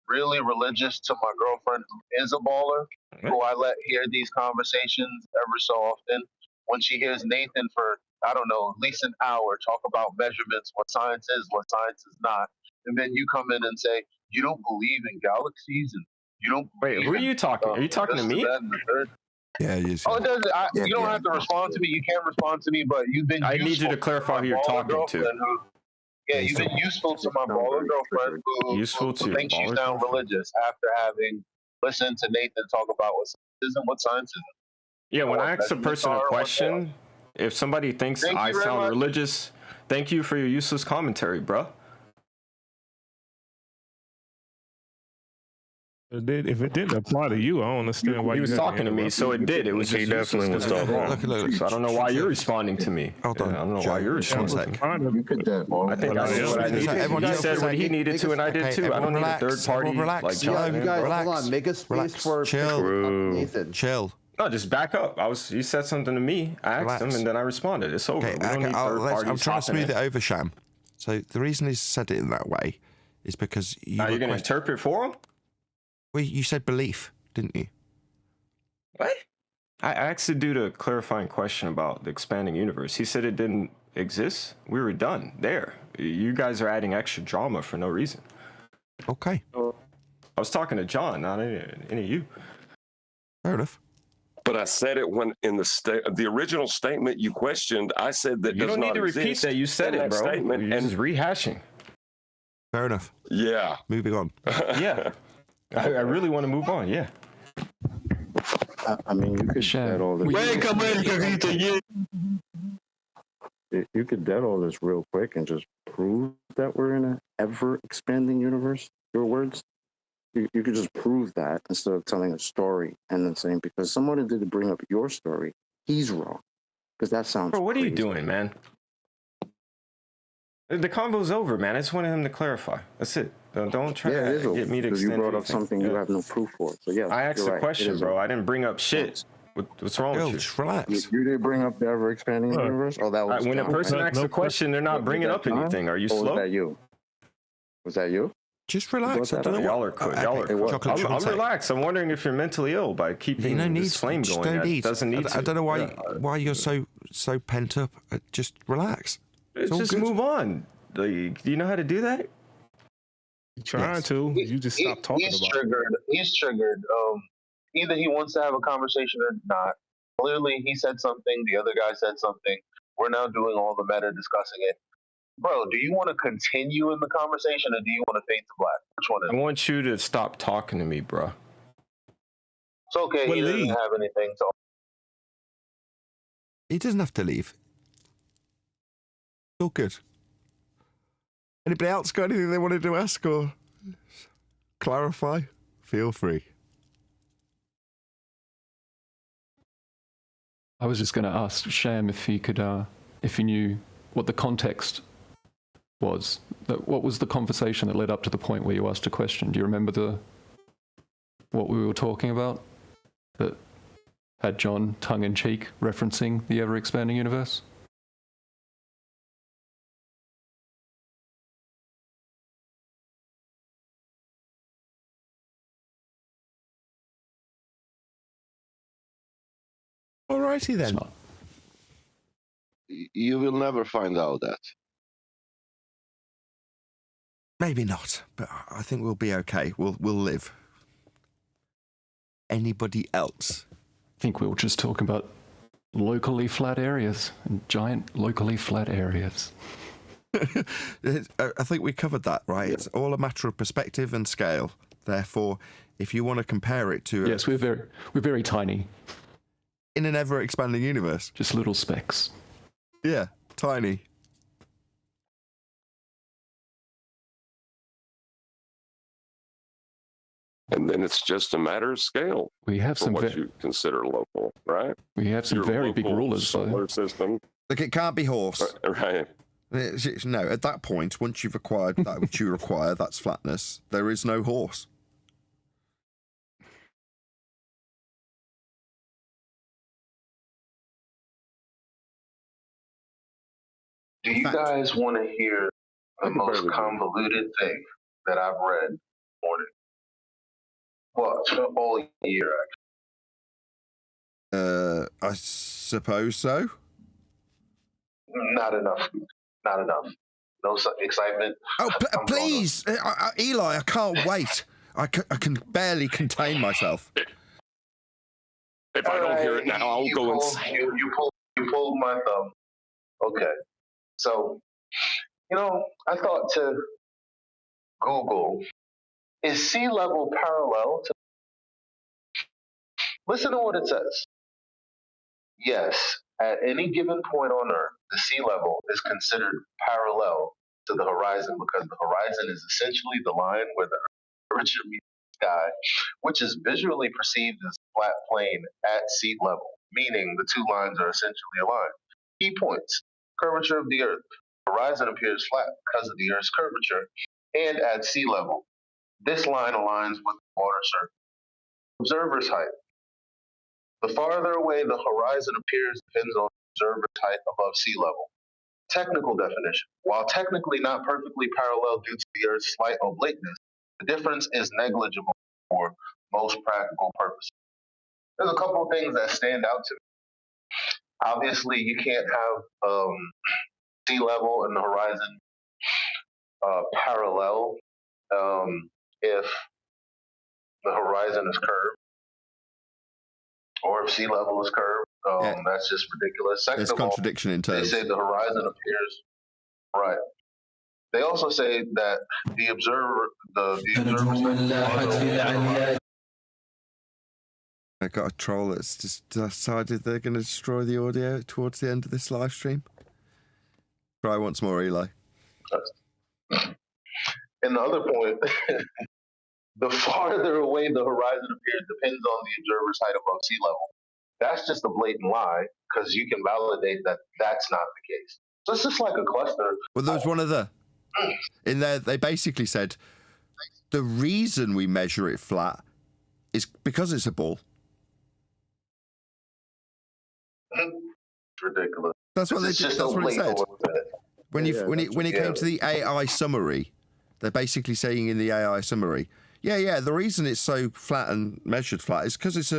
really religious to my girlfriend who is a baller, who I let hear these conversations ever so often. When she hears Nathan for, I don't know, at least an hour talk about measurements, what science is, what science is not, and then you come in and say, you don't believe in galaxies, and you don't Wait, who are you talking? Are you talking to me? Yeah, he is. Oh, you don't have to respond to me. You can't respond to me, but you've been I need you to clarify who you're talking to. You've been useful to my baller girlfriend who thinks you sound religious after having listened to Nathan talk about what science is. Yeah, when I ask a person a question, if somebody thinks I sound religious, thank you for your useless commentary, bro. If it didn't apply to you, I don't understand why he was talking to me, so it did. It was just definitely was talking. Look, so I don't know why you're responding to me. Hold on. I don't know why you're responding. You could do I think I said what I needed. He said what he needed to, and I did too. I don't need a third party. Relax. You guys, hold on. Make a space for Nathan. Chill. No, just back up. He said something to me. I asked him, and then I responded. It's over. Okay, we don't need third parties. I'm trying to smooth it over, Sham. So the reason he said it in that way is because you're going to interpret for him. Well, you said belief, didn't you? What? I asked the dude a clarifying question about the expanding universe. He said it didn't exist. We were done there. You guys are adding extra drama for no reason. Okay. I was talking to John, not any of you. Fair enough. But I said it when in the original statement you questioned. I said that you don't need to repeat that. You said it, bro. Statement You're just rehashing. Fair enough. Yeah. Moving on. Yeah. I really want to move on. Yeah. I mean, you could dead all this. You could dead all this real quick and just prove that we're in an ever-expanding universe. Your words. You could just prove that instead of telling a story and then saying because someone did bring up your story, he's wrong. Because that sounds. Bro, what crazy. are you doing, man? The convo's over, man. I just wanted him to clarify. That's it. Don't try to get me to because you extend brought up anything. something you have no proof for. So yeah, I asked a question, bro. I didn't bring up shit. What's wrong with you? Just relax. You did bring up the ever expanding universe. Oh, that was When a John, person right? asks a question, they're not bringing up anything. Are you Or slow? Was that you? Was that you? Just relax. I don't know Y'all are what. y'all are. I'm relaxed. I'm wondering if you're mentally ill by keeping this flame just going. don't need. Doesn't need to. I don't know why you're so pent up. Just relax. Just move on. Do you know how to do that? Trying to. You just stop talking he's about triggered. He's triggered. Either he wants to have a conversation or not. Clearly, he said something. The other guy said something. We're now doing all the meta discussing it. Bro, do you want to continue in the conversation or do you want to fade to black? Which one is it? I want you to stop talking to me, bro. It's okay. Well, he doesn't leave. have anything. So He doesn't have to leave. It's all good. Anybody else got anything they wanted to ask or clarify? Feel free. I was just going to ask Sham if he could, if he knew what the context was. What was the conversation that led up to the point where you asked a question? Do you remember what we were talking about that had John tongue-in-cheek referencing the ever-expanding universe? Alrighty then. Smart. You will never find out that. Maybe not, but I think we'll be okay. We'll live. Anybody else? I think we were just talking about locally flat areas and giant locally flat areas. I think we covered that, right? It's all a matter of perspective and scale. Therefore, if you want to compare it to Yes, we're very tiny. In an ever-expanding universe. Just little specks. Yeah, tiny. And then it's just a matter of scale. We have for some what you consider local, right? We have some Your very big local rulers, solar though. system. Look, it can't be horse. Right. No, at that point, once you've acquired that which you require, that's flatness, there is no horse. do you guys want to hear the most convoluted thing that I've read this morning? Well, all year, actually. I suppose so. Not enough. Not enough. No excitement. Oh, please, Eli, I can't wait. I can barely contain myself. If I don't hear it now, I'll go insane. You pulled my thumb. Okay. So, I thought to Google, is sea level parallel to... Listen to what it says. Yes, at any given point on Earth, the sea level is considered parallel to the horizon because the horizon is essentially the line where the curvature meets the sky, which is visually perceived as a flat plane at sea level, meaning the two lines are essentially aligned. Key points: curvature of the Earth. Horizon appears flat because of the Earth's curvature and at sea level. This line aligns with the water surface. Observer's height. The farther away the horizon appears depends on the observer's height above sea level. Technical definition. While technically not perfectly parallel due to the Earth's slight obliqueness, the difference is negligible for most practical purposes. There's a couple of things that stand out to me. Obviously, you can't have sea level and the horizon parallel if the horizon is curved or if sea level is curved. That's just ridiculous. Second There's of all, contradiction in terms. they say the horizon appears right. They also say that the observer, I got a troll that's just decided they're going to destroy the audio towards the end of this live stream. Try once more, Eli. And the other point, the farther away the horizon appears depends on the observer's height above sea level. That's just a blatant lie because you can validate that that's not the case. So it's just like a cluster. Well, there was one other. In there, they basically said the reason we measure it flat is because it's a ball. It's ridiculous. That's what they did. That's what it said. When it came to the AI summary, they're basically saying in the AI summary, yeah, the reason it's so flat and measured flat is because it's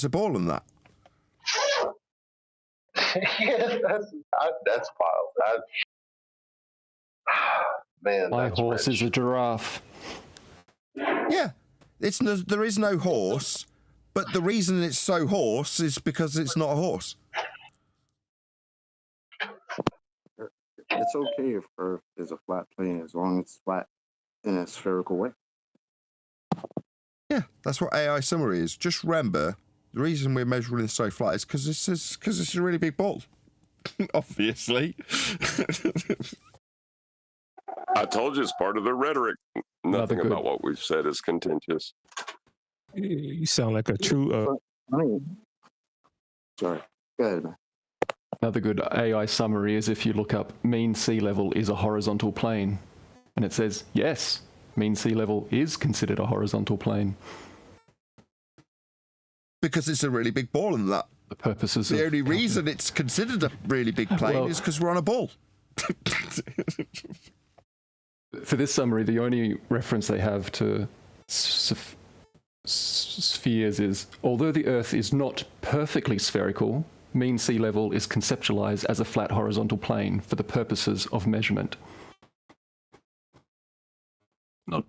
a ball and that. Yeah, that's wild. Man, my horse is a giraffe. Yeah, there is no horse, but the reason it's so horse is because it's not a horse. It's okay if Earth is a flat plane as long as it's flat in a spherical way. Yeah, that's what AI summary is. Just remember, the reason we're measuring this so flat is because it's a really big ball. Obviously. I told you it's part of the rhetoric. Nothing about what we've said is contentious. You sound like a true. Sorry. Go ahead, man. Another good AI summary is if you look up mean sea level is a horizontal plane, and it says, yes, mean sea level is considered a horizontal plane. Because it's a really big ball and that. The purposes the only reason it's considered a really big plane is because we're on a ball. For this summary, the only reference they have to spheres is, although the Earth is not perfectly spherical, mean sea level is conceptualized as a flat horizontal plane for the purposes of measurement.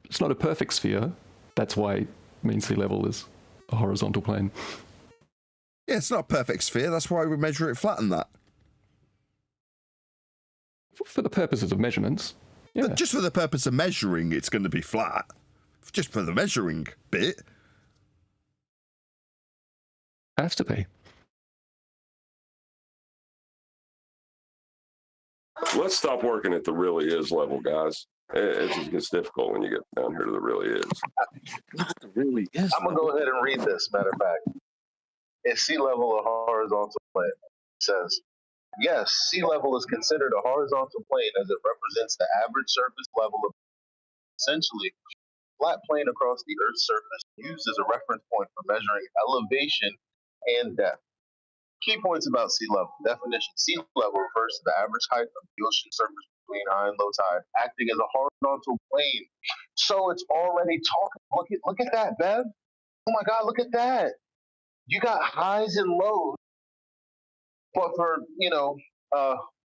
It's not a perfect sphere. That's why mean sea level is a horizontal plane. Yeah, it's not a perfect sphere. That's why we measure it flat and that. For the purposes of measurements. Yeah. But just for the purpose of measuring, it's going to be flat. Just for the measuring bit. Has to be. Let's stop working at the really is level, guys. It just gets difficult when you get down here to the really is. Not the really is. I'm going to go ahead and read this, matter of fact. Is sea level a horizontal plane? It says, yes, sea level is considered a horizontal plane as it represents the average surface level of essentially flat plane across the Earth's surface, used as a reference point for measuring elevation and depth. Key points about sea level. Definition: sea level refers to the average height of the ocean surface between high and low tide, acting as a horizontal plane. So it's already talking. Look at that, Bev. Oh my God, look at that. You got highs and lows, but for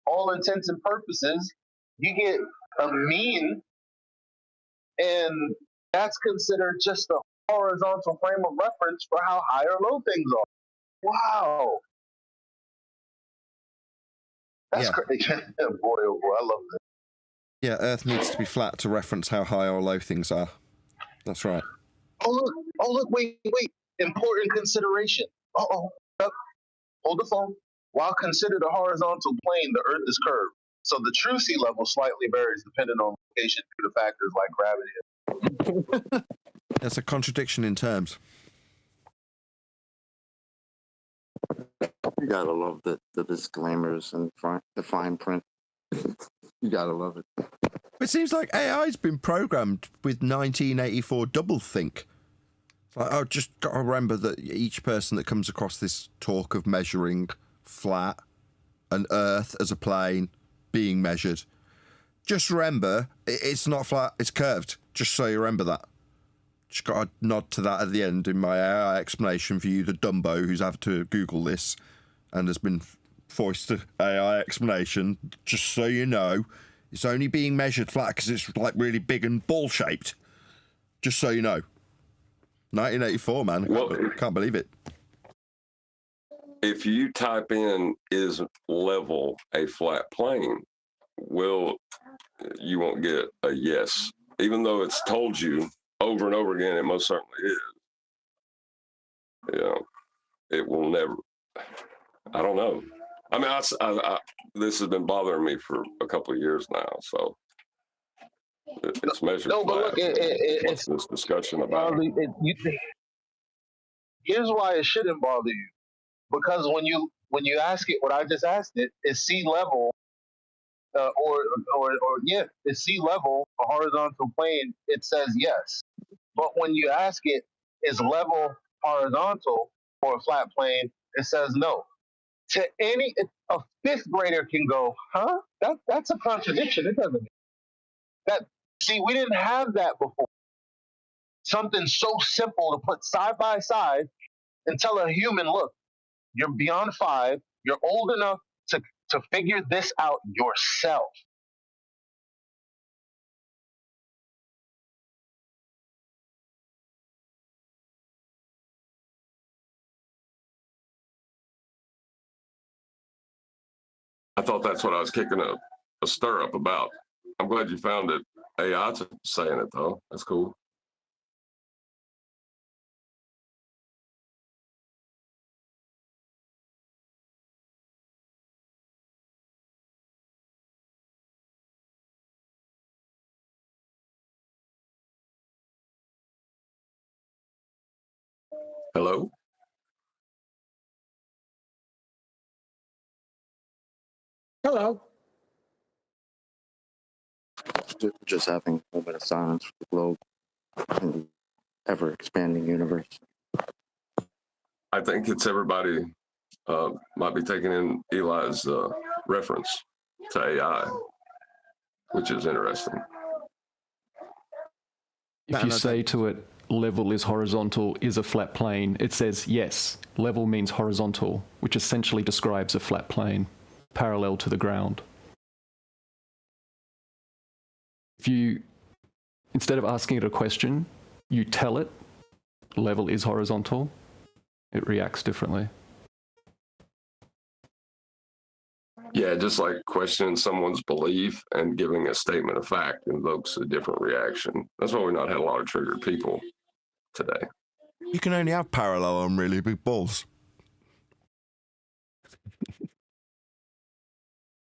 all intents and purposes, you get a mean, and that's considered just a horizontal frame of reference for how high or low things are. Wow. That's crazy. Boy, oh boy, I love that. Yeah, Earth needs to be flat to reference how high or low things are. That's right. Oh look, wait. Important consideration. Hold the phone. While considered a horizontal plane, the Earth is curved. So the true sea level slightly varies depending on location due to factors like gravity. That's a contradiction in terms. You gotta love the disclaimers and the fine print. You gotta love it. It seems like AI's been programmed with 1984 doublethink. Like, just got to remember that each person that comes across this talk of measuring flat and Earth as a plane being measured, just remember it's not flat, it's curved. Just so you remember that. Just got to nod to that at the end in my AI explanation for you, the Dumbo who's had to Google this and has been forced to AI explanation. Just so you know, it's only being measured flat because it's like really big and ball shaped. Just so you know. 1984, man. Well, can't believe it. If you type in "is level a flat plane," you won't get a yes, even though it's told you over and over again. It most certainly is. It will never. I don't know. I mean, this has been bothering me for a couple of years now, so. It's measured. No, but look, it's this discussion about. Here's why it shouldn't bother you, because when you ask it, what I just asked it is sea level or yeah, is sea level a horizontal plane? It says yes. But when you ask it, is level horizontal or a flat plane? It says no. To a fifth grader can go, huh? That's a contradiction. It doesn't that. See, we didn't have that before. Something so simple to put side by side and tell a human, look, you're beyond 5. You're old enough to figure this out yourself. I thought that's what I was kicking a stir up about. I'm glad you found it. AI saying it though. That's cool. Hello? Hello. Just having a moment of silence for the globe and the ever expanding universe. I think it's everybody might be taking in Eli's reference to AI, which is interesting. If you say to it, level is horizontal, is a flat plane, it says yes, level means horizontal, which essentially describes a flat plane, parallel to the ground. If you, instead of asking it a question, you tell it, level is horizontal, it reacts differently. Yeah, just like questioning someone's belief and giving a statement of fact invokes a different reaction. That's why we've not had a lot of triggered people today. You can only have parallel on really big balls.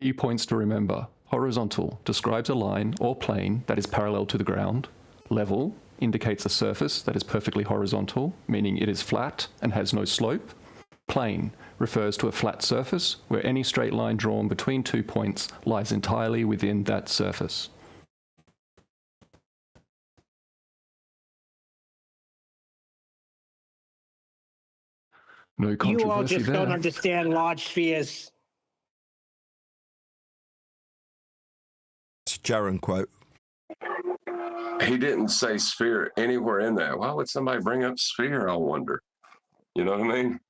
Key points to remember. Horizontal describes a line or plane that is parallel to the ground. Level indicates a surface that is perfectly horizontal, meaning it is flat and has no slope. Plane refers to a flat surface where any straight line drawn between 2 points lies entirely within that surface. No controversy You all just there. don't understand large spheres. It's a Jaron quote. He didn't say sphere anywhere in that. Why would somebody bring up sphere, I wonder? You know what I mean?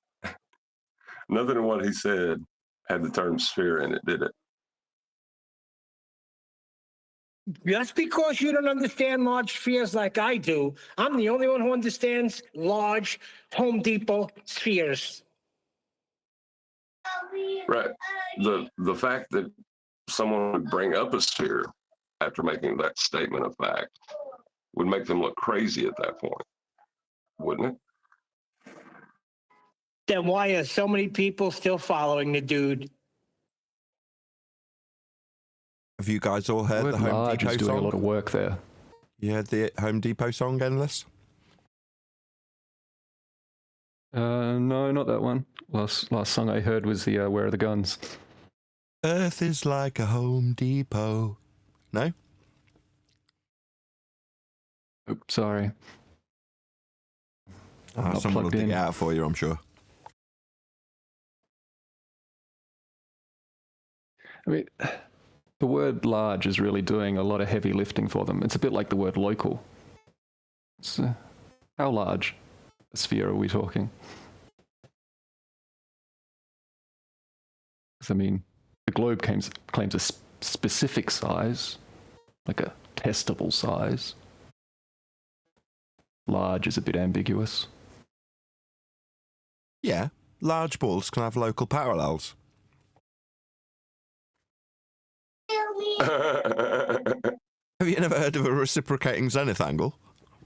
Nothing in what he said had the term sphere in it, did it? Just because you don't understand large spheres like I do, I'm the only one who understands large Home Depot spheres. Right. The fact that someone would bring up a sphere after making that statement of fact would make them look crazy at that point, wouldn't it? Then why are so many people still following the dude? Have you guys all heard the Home large Depot is doing song? a lot of work there. You heard the Home Depot song, Endless? No, not that one. Last song I heard was the Where Are the Guns? Earth is like a Home Depot. No? Oops, sorry. Not Someone will plugged dig in. it out for you, I'm sure. I mean, the word large is really doing a lot of heavy lifting for them. It's a bit like the word local. It's, how large a sphere are we talking? Because, I mean, the globe claims a specific size, like a testable size. Large is a bit ambiguous. Yeah, large balls can have local parallels. Have you never heard of a reciprocating zenith angle?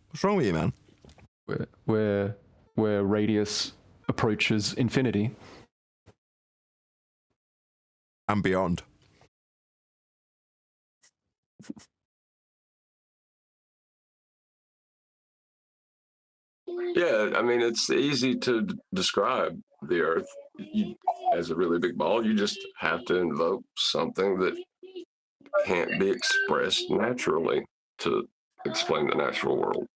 What's wrong with you, man? Where radius approaches infinity. And beyond. Yeah, I mean, it's easy to describe the Earth as a really big ball. You just have to invoke something that can't be expressed naturally to explain the natural world.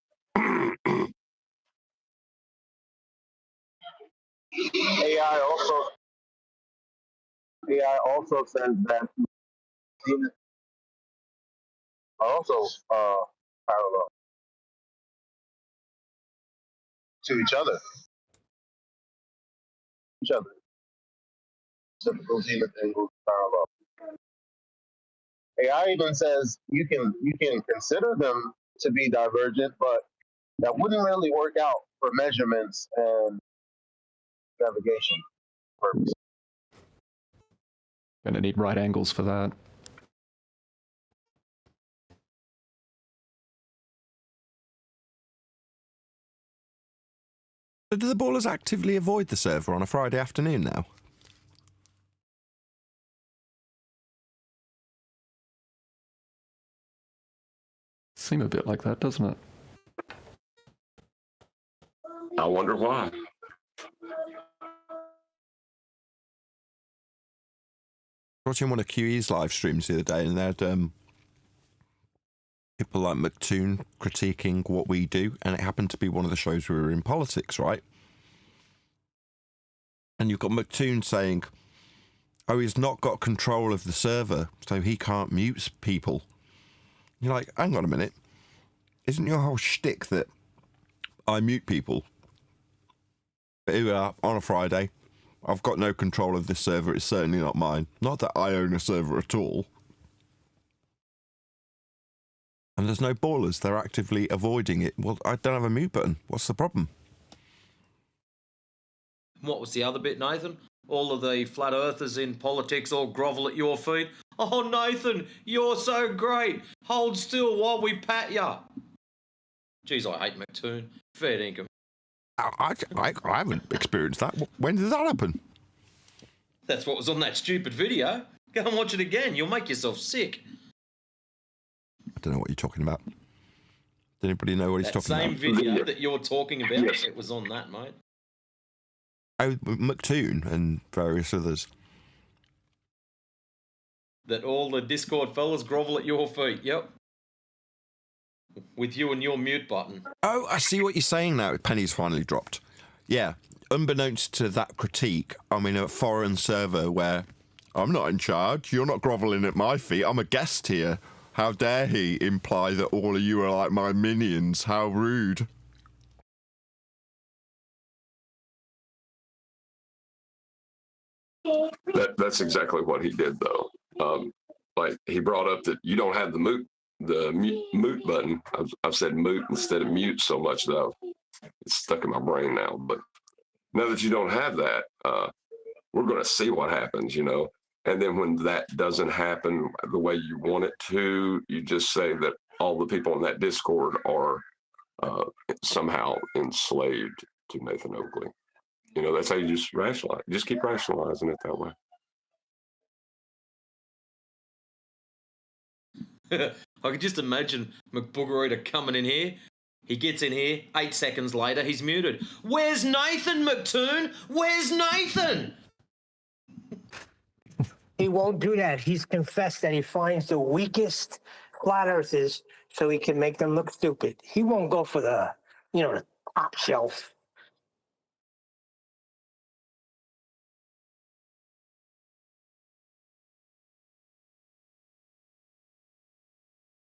AI also says that are also parallel to each other. Typical zenith angles parallel. AI even says you can consider them to be divergent, but that wouldn't really work out for measurements and navigation purposes. Gonna need right angles for that. So do the ballers actively avoid the server on a Friday afternoon now? Seem a bit like that, doesn't it? I wonder why. Watching one of QE's live streams the other day, and they had people like McToon critiquing what we do, and it happened to be one of the shows where we were in politics, right? And you've got McToon saying, oh, he's not got control of the server, so he can't mute people. You're like, hang on a minute. Isn't your whole shtick that I mute people? But here we are, on a Friday. I've got no control of this server. It's certainly not mine. Not that I own a server at all. And there's no ballers. They're actively avoiding it. Well, I don't have a mute button. What's the problem? What was the other bit, Nathan? All of the flat earthers in politics all grovel at your feet. Oh, Nathan, you're so great. Hold still while we pat ya. Jeez, I hate McToon. Fair income. I haven't experienced that. When did that happen? That's what was on that stupid video. Go and watch it again. You'll make yourself sick. I don't know what you're talking about. Does anybody know what he's talking That same about? video that you're talking about, yes. It was on that, mate. Oh, McToon and various others. That all the Discord fellas grovel at your feet, yep. With you and your mute button. Oh, I see what you're saying now. Penny's finally dropped. Yeah, unbeknownst to that critique, I'm in a foreign server where I'm not in charge. You're not groveling at my feet. I'm a guest here. How dare he imply that all of you are like my minions? How rude. That's exactly what he did, though. Like he brought up that you don't have the mute button. I've said mute instead of mute so much that it's stuck in my brain now. But now that you don't have that, we're going to see what happens, you know. And then when that doesn't happen the way you want it to, you just say that all the people in that Discord are somehow enslaved to Nathan Oakley. You know, that's how you just rationalize. Just keep rationalizing it that way. I can just imagine McBoogerita coming in here. He gets in here, 8 seconds later, he's muted. Where's Nathan, McToon? Where's Nathan? He won't do that. He's confessed that he finds the weakest flat earthers so he can make them look stupid. He won't go for the, the top shelf.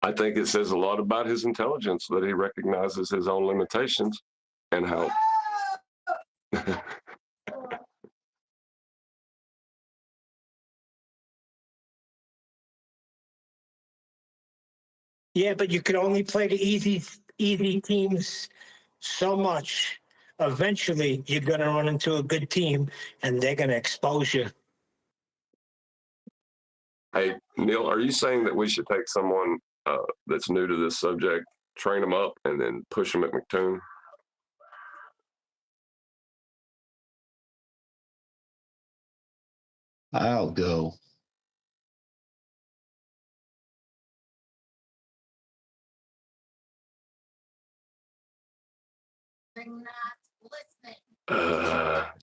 I think it says a lot about his intelligence that he recognizes his own limitations and how. Yeah, but you can only play the easy teams so much. Eventually, you're going to run into a good team, and they're going to expose you. Hey, Neil, are you saying that we should take someone that's new to this subject, train them up, and then push them at McToon? I'll go.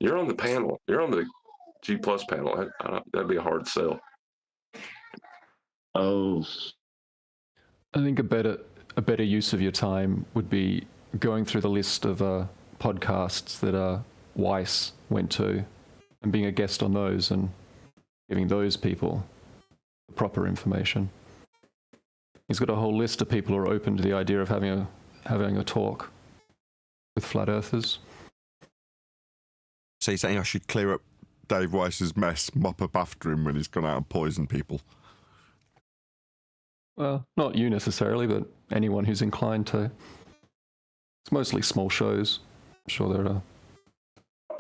You're on the panel. You're on the G+ panel. That'd be a hard sell. Oh. I think a better use of your time would be going through the list of podcasts that Weiss went to and being a guest on those and giving those people the proper information. He's got a whole list of people who are open to the idea of having a talk with flat earthers. So you're saying I should clear up Dave Weiss's mess, mop up after him when he's gone out and poisoned people? Well, not you necessarily, but anyone who's inclined to. It's mostly small shows. I'm sure they're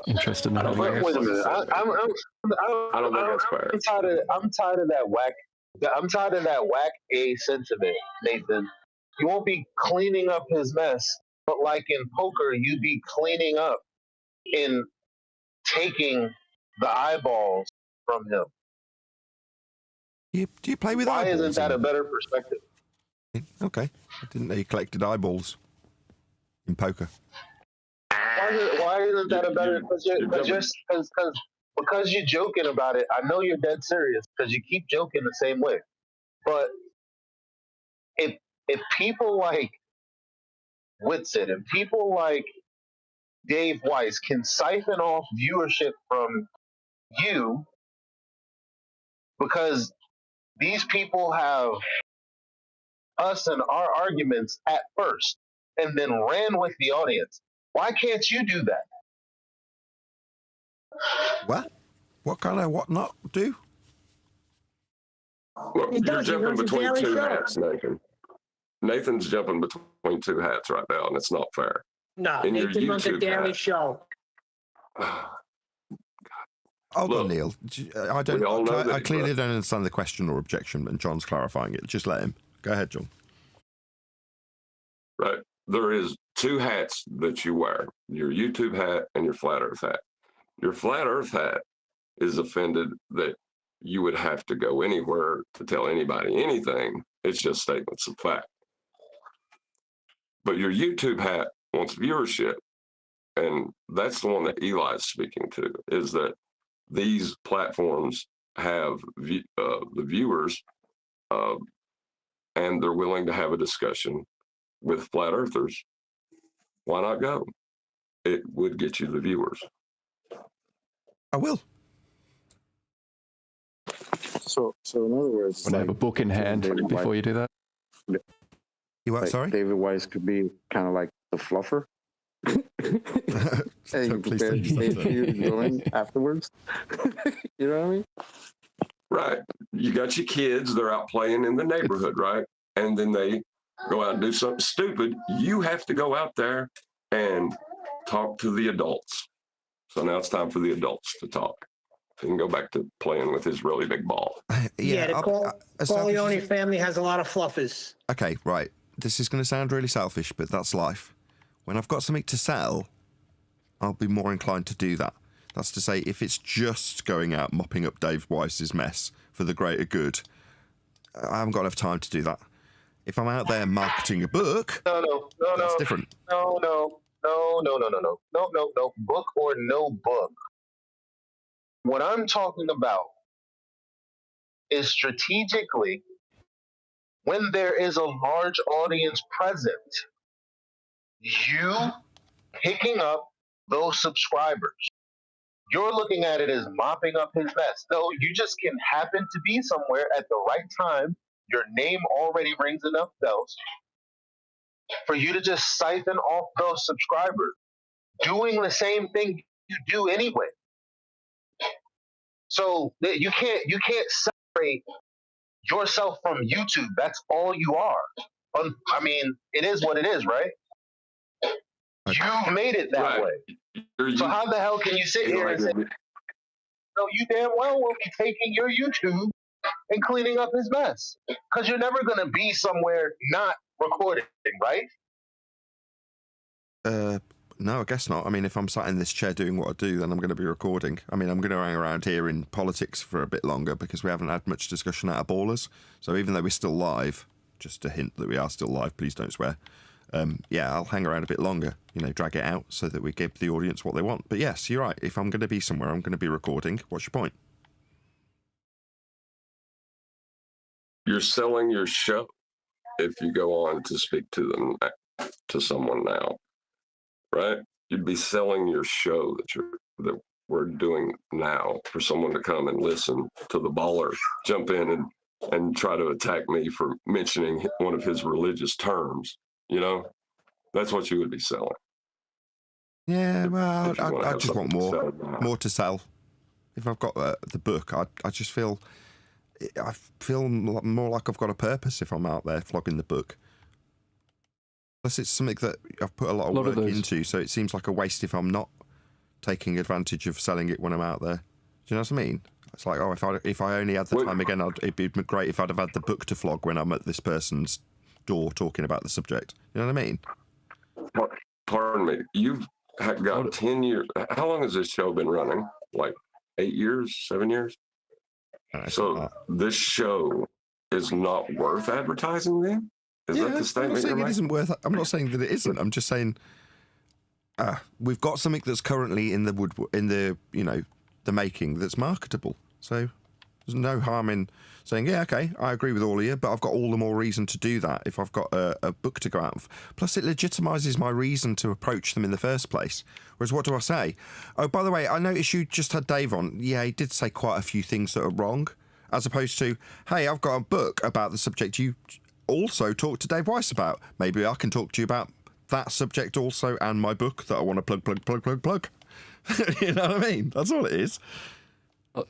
interested in having Wait a minute. I don't think that's fair. I'm tired of that whack. I'm tired of that whack A sentiment, Nathan. You won't be cleaning up his mess, but like in poker, you'd be cleaning up in taking the eyeballs from him. Do you play with Why eyeballs? Isn't that a better perspective? Okay. I didn't know you collected eyeballs in poker. Why isn't that a better? Because you're joking about it. I know you're dead serious because you keep joking the same way. But if people like Whitsitt and people like Dave Weiss can siphon off viewership from you because these people have us and our arguments at first and then ran with the audience. Why can't you do that? What? What kind of what not do? Look, He you're does. He jumping runs a between daily two show. hats, Nathan. Nathan's jumping between two hats right now, and it's not fair. No, In your Nathan runs a YouTube daily hat. show. Hold on, Neil. I don't. we all know I that, clearly but- don't understand the question or objection, and John's clarifying it. Just let him. Go ahead, John. Right. There is two hats that you wear, your YouTube hat and your flat earth hat. Your flat earth hat is offended that you would have to go anywhere to tell anybody anything. It's just statements of fact. But your YouTube hat wants viewership. And that's the one that Eli's speaking to, is that these platforms have the viewers and they're willing to have a discussion with flat earthers. Why not go? It would get you the viewers. I will. So in other words, Want to have a book in hand David before Weiss, you do that? You what? like Sorry. David Weiss could be kind of like the fluffer. And you Please prepare don't the use that stage for you to join afterwards. You know what I mean? Right. You got your kids, they're out playing in the neighborhood, right? And then they go out and do something stupid. You have to go out there and talk to the adults. So now it's time for the adults to talk. He can go back to playing with his really big ball. Yeah, the Corleone family has a lot of fluffers. Okay, right. This is going to sound really selfish, but that's life. When I've got something to sell, I'll be more inclined to do that. That's to say, if it's just going out mopping up Dave Weiss's mess for the greater good, I haven't got enough time to do that. If I'm out there marketing a book, that's different. No. Book or no book. What I'm talking about is strategically when there is a large audience present, you picking up those subscribers. You're looking at it as mopping up his mess. No, you just can happen to be somewhere at the right time. Your name already rings enough bells for you to just siphon off those subscribers, doing the same thing you do anyway. So you can't separate yourself from YouTube. That's all you are. I mean, it is what it is, right? You made it that way. So how the hell can you sit here and say, no, you damn well will be taking your YouTube and cleaning up his mess? Because you're never going to be somewhere not recording, right? No, I guess not. I mean, if I'm sat in this chair doing what I do, then I'm going to be recording. I mean, I'm going to hang around here in politics for a bit longer because we haven't had much discussion out of Ballers. So even though we're still live, just a hint that we are still live, please don't swear. Yeah, I'll hang around a bit longer, drag it out so that we give the audience what they want. But yes, you're right. If I'm going to be somewhere, I'm going to be recording. What's your point? You're selling your show if you go on to speak to them, to someone now, right? You'd be selling your show that we're doing now for someone to come and listen to the baller jump in and try to attack me for mentioning one of his religious terms. You know, that's what you would be selling. Yeah, well, I just want more to sell. If I've got the book, I just feel more like I've got a purpose if I'm out there flogging the book. Plus, it's something that I've put a lot of work into, so it seems like a waste if I'm not taking advantage of selling it when I'm out there. Do you know what I mean? It's like, oh, if I only had the time again, it'd be great if I'd have had the book to flog when I'm at this person's door talking about the subject. You know what I mean? Pardon me. You've got 10 years. How long has this show been running? Like 8 years, 7 years? So this show is not worth advertising then? Is that the statement I'm not saying it isn't worth. I'm not saying that it isn't. I'm just saying we've got something that's currently in the making that's marketable. So there's no harm in saying, yeah, okay, I agree with all of you, but I've got all the more reason to do that if I've got a book to go out of. Plus, it legitimizes my reason to approach them in the first place. Whereas what do I say? Oh, by the way, I noticed you just had Dave on. Yeah, he did say quite a few things that are wrong, as opposed to, hey, I've got a book about the subject you also talked to Dave Weiss about. Maybe I can talk to you about that subject also and my book that I want to plug. You know what I mean? That's all it is. A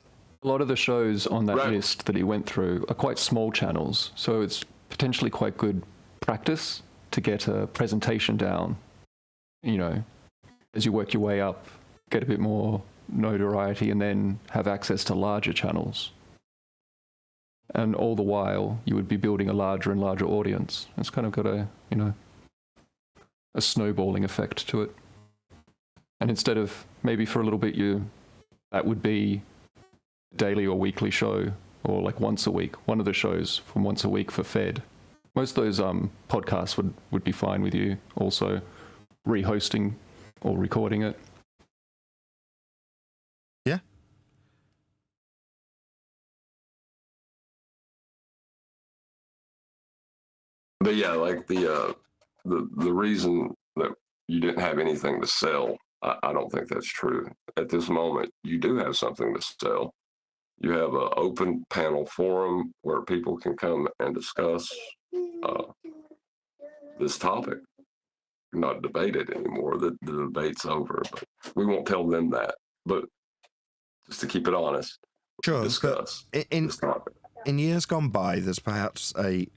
lot of the shows on that list that he went through are quite small channels, so it's potentially quite good practice to get a presentation down, you know, as you work your way up, get a bit more notoriety, and then have access to larger channels. And all the while, you would be building a larger and larger audience. It's kind of got a snowballing effect to it. And instead of maybe for a little bit, that would be daily or weekly show, or like once a week, one of the shows from once a week for Fed. Most of those podcasts would be fine with you also rehosting or recording it. Yeah. But yeah, like the reason that you didn't have anything to sell, I don't think that's true. At this moment, you do have something to sell. You have an open panel forum where people can come and discuss this topic. Not debate it anymore. The debate's over, but we won't tell them that. But just to keep it honest, sure, discuss this topic. In years gone by, there's perhaps a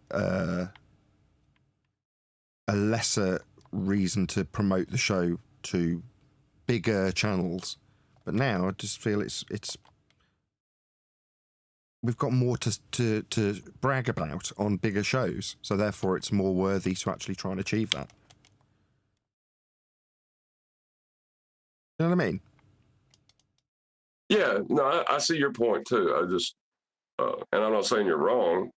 lesser reason to promote the show to bigger channels, but now I just feel it's we've got more to brag about on bigger shows, so therefore it's more worthy to actually try and achieve that. You know what I mean? Yeah, no, I see your point too. I just, and I'm not saying you're wrong.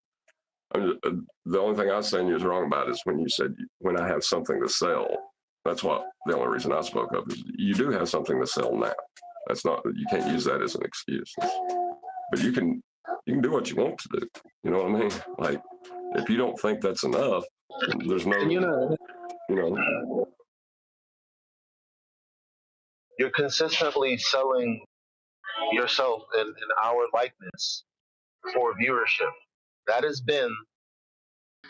The only thing I was saying you was wrong about is when you said, when I have something to sell. That's what the only reason I spoke up is you do have something to sell now. That's not, you can't use that as an excuse. But you can do what you want to do. You know what I mean? Like, if you don't think that's enough, there's no, you know. You're consistently selling yourself in our likeness for viewership. That has been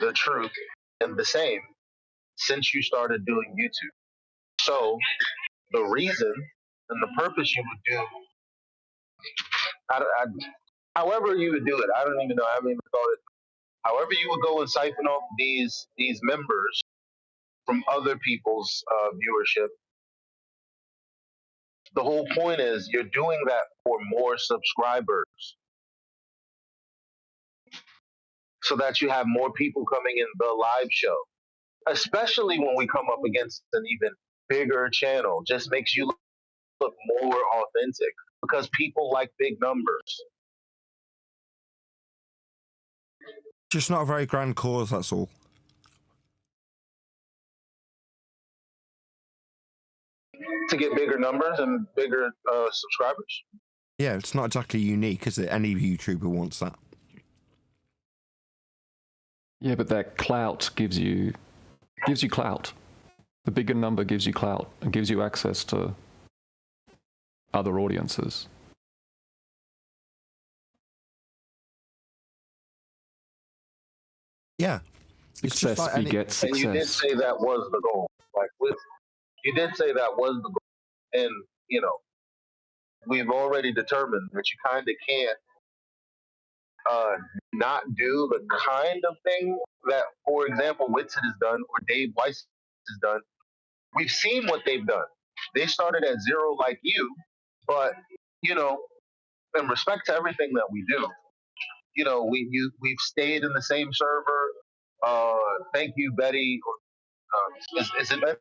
the truth and the same since you started doing YouTube. So the reason and the purpose you would do, however you would do it, I don't even know. I haven't even thought it. However you would go and siphon off these members from other people's viewership. The whole point is you're doing that for more subscribers, so that you have more people coming in the live show. Especially when we come up against an even bigger channel, just makes you look more authentic because people like big numbers. Just not a very grand cause, that's all. To get bigger numbers and bigger subscribers? Yeah, it's not exactly unique, is it? Any YouTuber wants that. Yeah, but that clout gives you clout. The bigger number gives you clout and gives you access to other audiences. Yeah. Success begets success. And you did say that was the goal. You did say that was the goal. And, we've already determined that you kind of can't not do the kind of thing that, for example, Whitsitt has done or Dave Weiss has done. We've seen what they've done. They started at zero like you, but, in respect to everything that we do, we've stayed in the same server. Thank you, Betty. Is it Betty?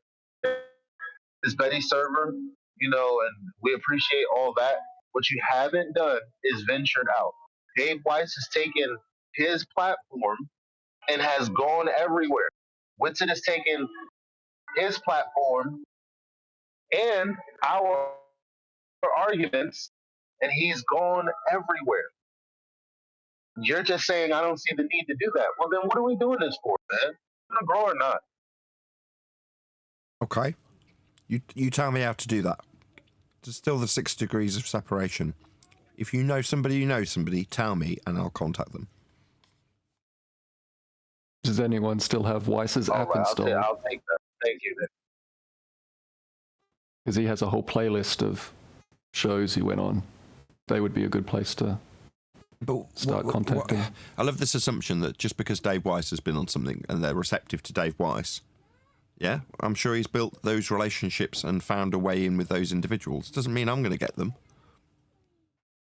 Is Betty's server? And we appreciate all that. What you haven't done is ventured out. Dave Weiss has taken his platform and has gone everywhere. Whitsitt has taken his platform and our arguments, and he's gone everywhere. You're just saying, I don't see the need to do that. Well, then what are we doing this for, man? Am I grow or not? Okay. You tell me how to do that. There's still the 6 degrees of separation. If you know somebody, tell me and I'll contact them. Does anyone still have Weiss's app installed? I'll take that. Thank you. Because he has a whole playlist of shows he went on. They would be a good place to start contacting. I love this assumption that just because Dave Weiss has been on something and they're receptive to Dave Weiss, yeah, I'm sure he's built those relationships and found a way in with those individuals. Doesn't mean I'm going to get them.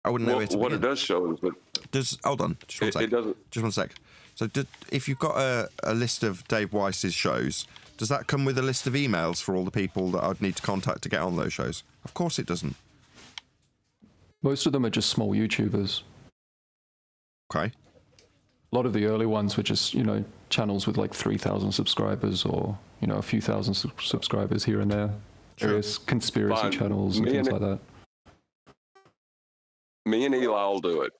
I wouldn't know where to begin. It does show is that... Hold on, just one sec. It doesn't... Just one sec. So if you've got a list of Dave Weiss's shows, does that come with a list of emails for all the people that I'd need to contact to get on those shows? Of course it doesn't. Most of them are just small YouTubers. Okay. A lot of the early ones were just, channels with like 3,000 subscribers or, a few thousand subscribers here and there. Sure. Various conspiracy channels and things like that. Me and Eli will do it.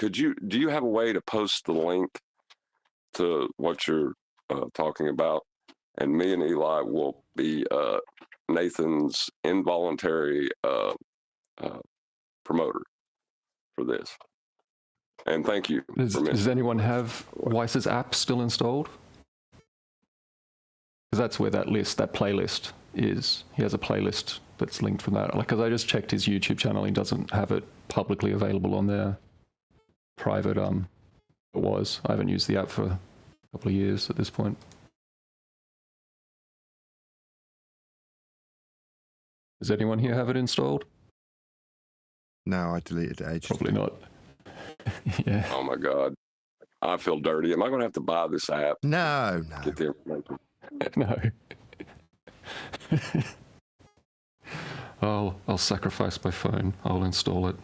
Do you have a way to post the link to what you're talking about? And me and Eli will be Nathan's involuntary promoter for this. And thank you. Does anyone have Weiss's app still installed? Because that's where that playlist is. He has a playlist that's linked from that. Because I just checked his YouTube channel. He doesn't have it publicly available on their private. It was. I haven't used the app for a couple of years at this point. Does anyone here have it installed? No, I deleted it ages Probably not. Yeah. Oh my God. I feel dirty. Am I going to have to buy this app? No. Get the information. No. I'll sacrifice my phone. I'll install it.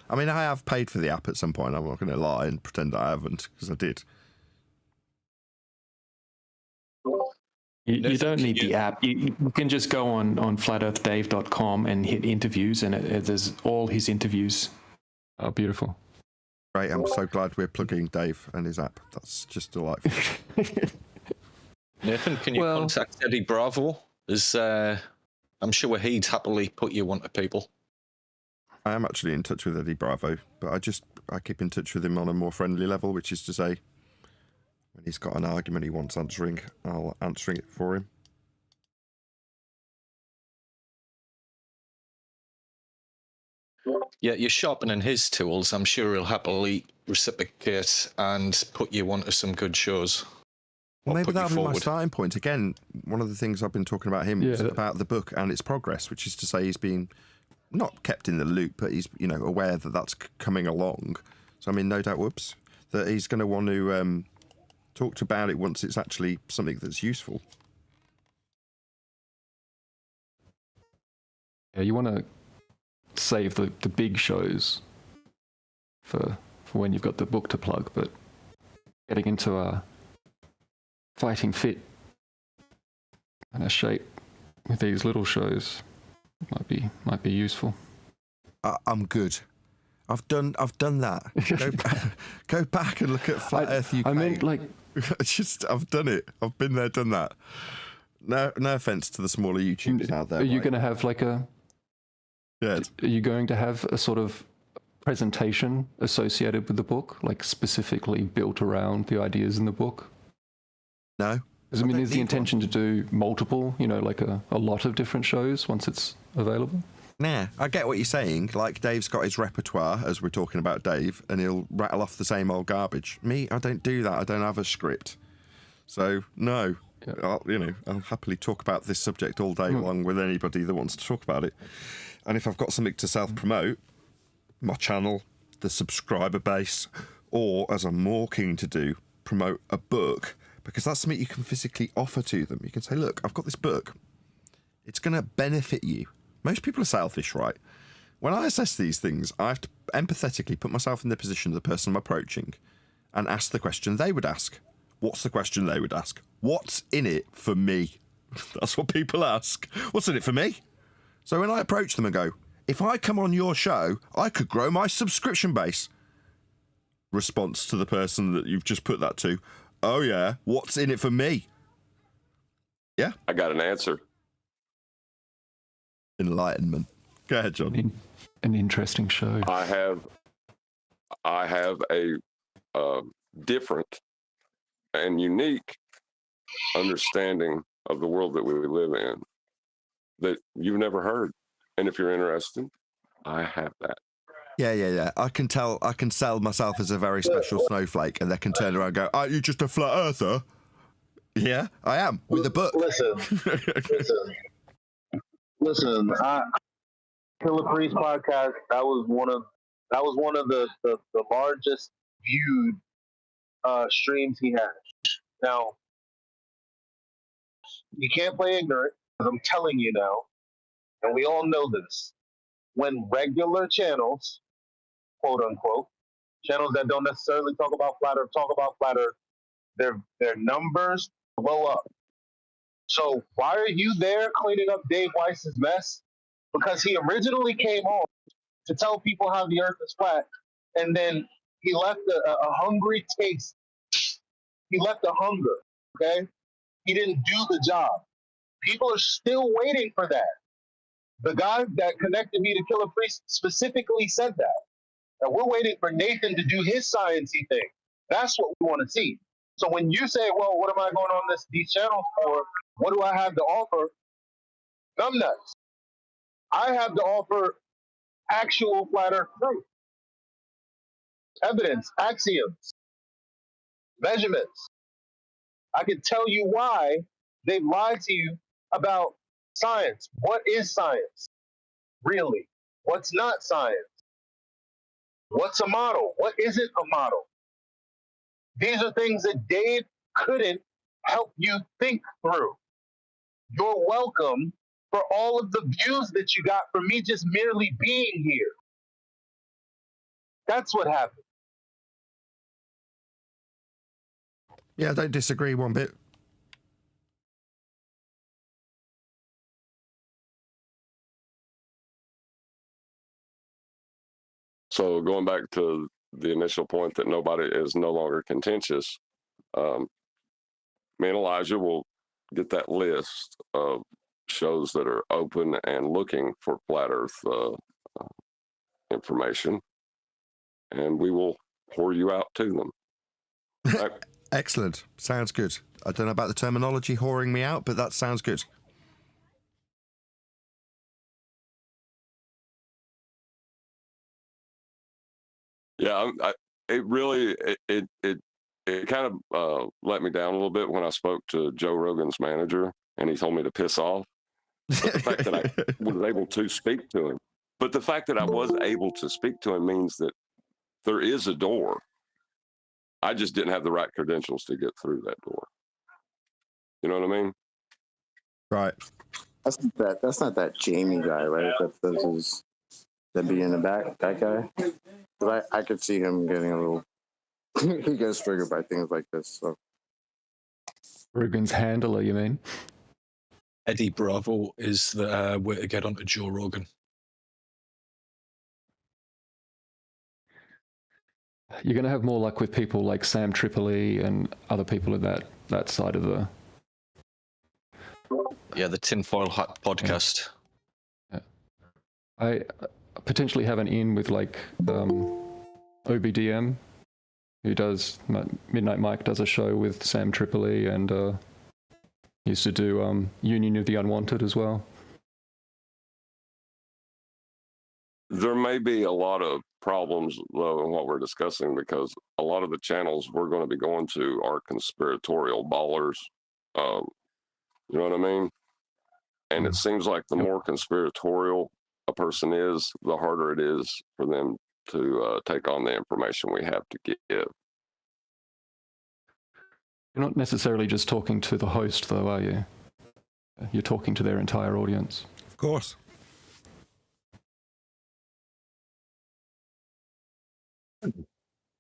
I mean, I have paid for the app at some point. I'm not going to lie and pretend I haven't, because I did. You don't need the app. You can just go on flatearthdave.com and hit interviews, and there's all his interviews. Oh, beautiful. Great. I'm so glad we're plugging Dave and his app. That's just delightful. Nathan, can you contact Eddie Bravo? I'm sure he'd happily put you onto people. I am actually in touch with Eddie Bravo, but I keep in touch with him on a more friendly level, which is to say, when he's got an argument he wants answering, I'll answer it for him. Yeah, you're sharpening his tools. I'm sure he'll happily reciprocate and put you onto some good shows. Well, maybe that'll be my starting point. Again, one of the things I've been talking about him is about the book and its progress, which is to say he's been not kept in the loop, but he's aware that that's coming along. So I mean, no doubt, that he's going to want to talk about it once it's actually something that's useful. Yeah, you want to save the big shows for when you've got the book to plug, but getting into a fighting fit and a shape with these little shows might be useful. I'm good. I've done that. Go back and look at Flat Earth UK. I mean, like, I've done it. I've been there, done that. No offense to the smaller YouTubers out there. Are you going to have like a? Yeah. Are you going to have a sort of presentation associated with the book, like specifically built around the ideas in the book? No. Because I mean, is the intention to do multiple, like a lot of different shows once it's available? Nah, I get what you're saying. Like, Dave's got his repertoire, as we're talking about Dave, and he'll rattle off the same old garbage. Me, I don't do that. I don't have a script. So, no. Yeah. I'll happily talk about this subject all day long with anybody that wants to talk about it. And if I've got something to self-promote, my channel, the subscriber base, or, as I'm more keen to do, promote a book, because that's something you can physically offer to them. You can say, look, I've got this book. It's going to benefit you. Most people are selfish, right? When I assess these things, I have to empathetically put myself in the position of the person I'm approaching and ask the question they would ask. What's the question they would ask? What's in it for me? That's what people ask. What's in it for me? So when I approach them and go, if I come on your show, I could grow my subscription base. Response to the person that you've just put that to, oh yeah, what's in it for me? Yeah? I got an answer. Enlightenment. Go ahead, John. An interesting show. I have a different and unique understanding of the world that we live in that you've never heard. And if you're interested, I have that. Yeah. I can sell myself as a very special snowflake, and they can turn around and go, "Aren't you just a flat earther?" Yeah, I am, with a book. Listen. Killer Priest podcast. That was one of the largest viewed streams he had. Now, you can't play ignorant, because I'm telling you now, and we all know this. When regular channels, quote unquote, channels that don't necessarily talk about flat earth, their numbers blow up. So why are you there cleaning up Dave Weiss's mess? Because he originally came on to tell people how the earth is flat, and then he left a hungry taste. He left a hunger, okay? He didn't do the job. People are still waiting for that. The guy that connected me to Killer Priest specifically said that. And we're waiting for Nathan to do his sciencey thing. That's what we want to see. So when you say, well, what am I going on these channels for? What do I have to offer? Numbnuts. I have to offer actual flat earth proof, evidence, axioms, measurements. I can tell you why they've lied to you about science. What is science? Really? What's not science? What's a model? What isn't a model? These are things that Dave couldn't help you think through. You're welcome for all of the views that you got from me just merely being here. That's what happened. Yeah, I don't disagree one bit. So going back to the initial point that nobody is no longer contentious, me and Elijah will get that list of shows that are open and looking for flat earth information, and we will pour you out to them. Right? Excellent. Sounds good. I don't know about the terminology whoring me out, but that sounds good. Yeah, it really kind of let me down a little bit when I spoke to Joe Rogan's manager, and he told me to piss off. But the fact that I was able to speak to him, but the fact that I was able to speak to him means that there is a door. I just didn't have the right credentials to get through that door. You know what I mean? Right. That's not that Jamie guy, right? That be in the back, that guy. But I could see him getting a little. He gets triggered by things like this. So. Rogan's handler, you mean? Eddie Bravo is the way to get onto Joe Rogan. You're going to have more luck with people like Sam Tripoli and other people in that side of the... Yeah, the Tinfoil Hat podcast. Yeah. I potentially have an in with like OBDM, who does... Midnight Mike does a show with Sam Tripoli and used to do Union of the Unwanted as well. There may be a lot of problems, though, in what we're discussing, because a lot of the channels we're going to be going to are conspiratorial ballers. You know what I mean? And it seems like the more conspiratorial a person is, the harder it is for them to take on the information we have to give. You're not necessarily just talking to the host, though, are you? You're talking to their entire audience. Of course.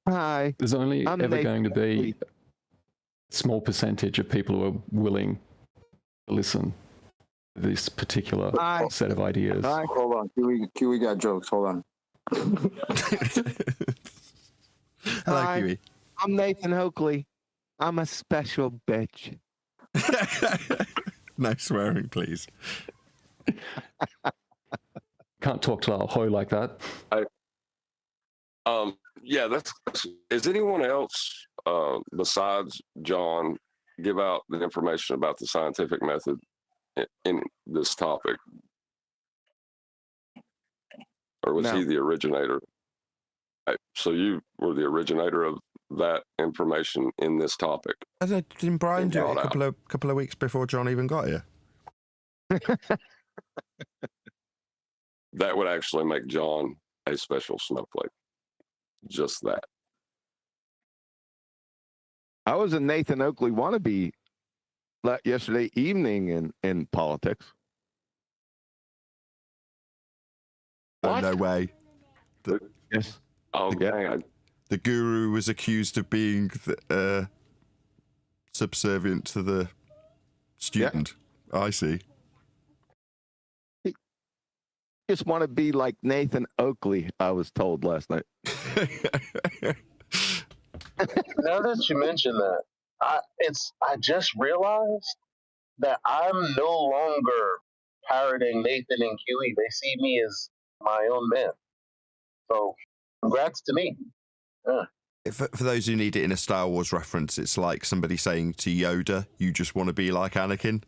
Hi. There's only I'm ever Nathan going to be Oakley. a small percentage of people who are willing to listen to this particular set of ideas. Hi. Hold on. Kiwi got jokes. Hold on. Hello, Hi. Kiwi. I'm Nathan Oakley. I'm a special bitch. No swearing, please. Can't talk to our hoe like that. Yeah, is anyone else besides John give out the information about the scientific method in this topic? Or was he the originator? So you were the originator of that information in this topic? Didn't Brian do it a couple of weeks before John even got here? That would actually make John a special snowflake. Just that. I was a Nathan Oakley wannabe yesterday evening in politics. Oh, no way. Yes. Oh, yeah. The guru was accused of being subservient to the student. Yeah. I see. Just want to be like Nathan Oakley, I was told last night. Now that you mention that, I just realized that I'm no longer parroting Nathan and QE. They see me as my own man. So, congrats to me. Yeah. For those who need it in a Star Wars reference, it's like somebody saying to Yoda, "You just want to be like Anakin."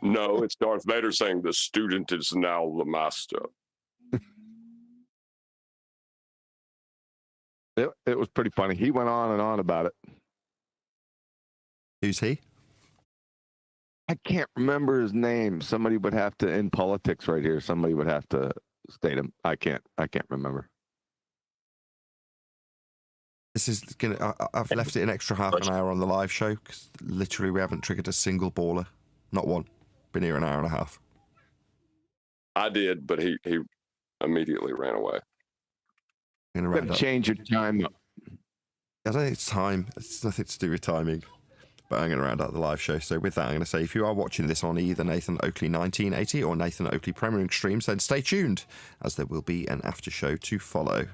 No, it's Darth Vader saying the student is now the master. It was pretty funny. He went on and on about it. Who's he? I can't remember his name. Somebody would have to, in politics right here, somebody would have to state him. I can't remember. This is gonna. I've left it an extra half an hour on the live show because literally we haven't triggered a single baller, not one. Been here an hour and a half. I did, but he immediately ran away. I'm gonna change your time up. I don't think it's time. It's nothing to do with timing. But I'm going to round out the live show. So with that, I'm going to say, if you are watching this on either Nathan Oakley 1980 or Nathan Oakley Premiering streams, then stay tuned, as there will be an after show to follow.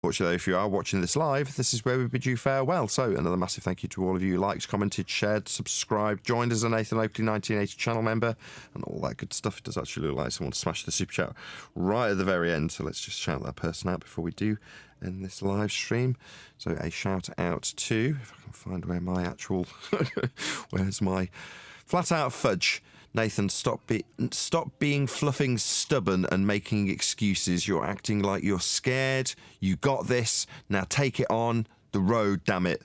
Fortunately, if you are watching this live, this is where we bid you farewell. So another massive thank you to all of you who liked, commented, shared, subscribed, joined as a Nathan Oakley 1980 channel member, and all that good stuff. It does actually look like someone smashed the super chat right at the very end. So let's just shout that person out before we do end this live stream. So a shout out to, if I can find where my actual, where's my flat out fudge. Nathan, stop being fluffing stubborn and making excuses. You're acting like you're scared. You got this. Now take it on the road, damn it.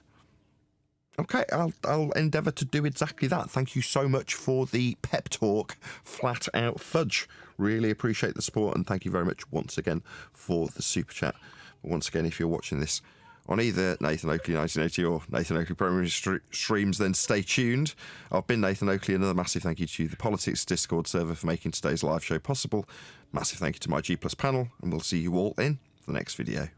Okay, I'll endeavour to do exactly that. Thank you so much for the pep talk, flat out fudge. Really appreciate the support, and thank you very much once again for the super chat. But once again, if you're watching this on either Nathan Oakley 1980 or Nathan Oakley Primary streams, then stay tuned. I've been Nathan Oakley. Another massive thank you to the Politics Discord server for making today's live show possible. Massive thank you to my G Plus panel, and we'll see you all in the next video.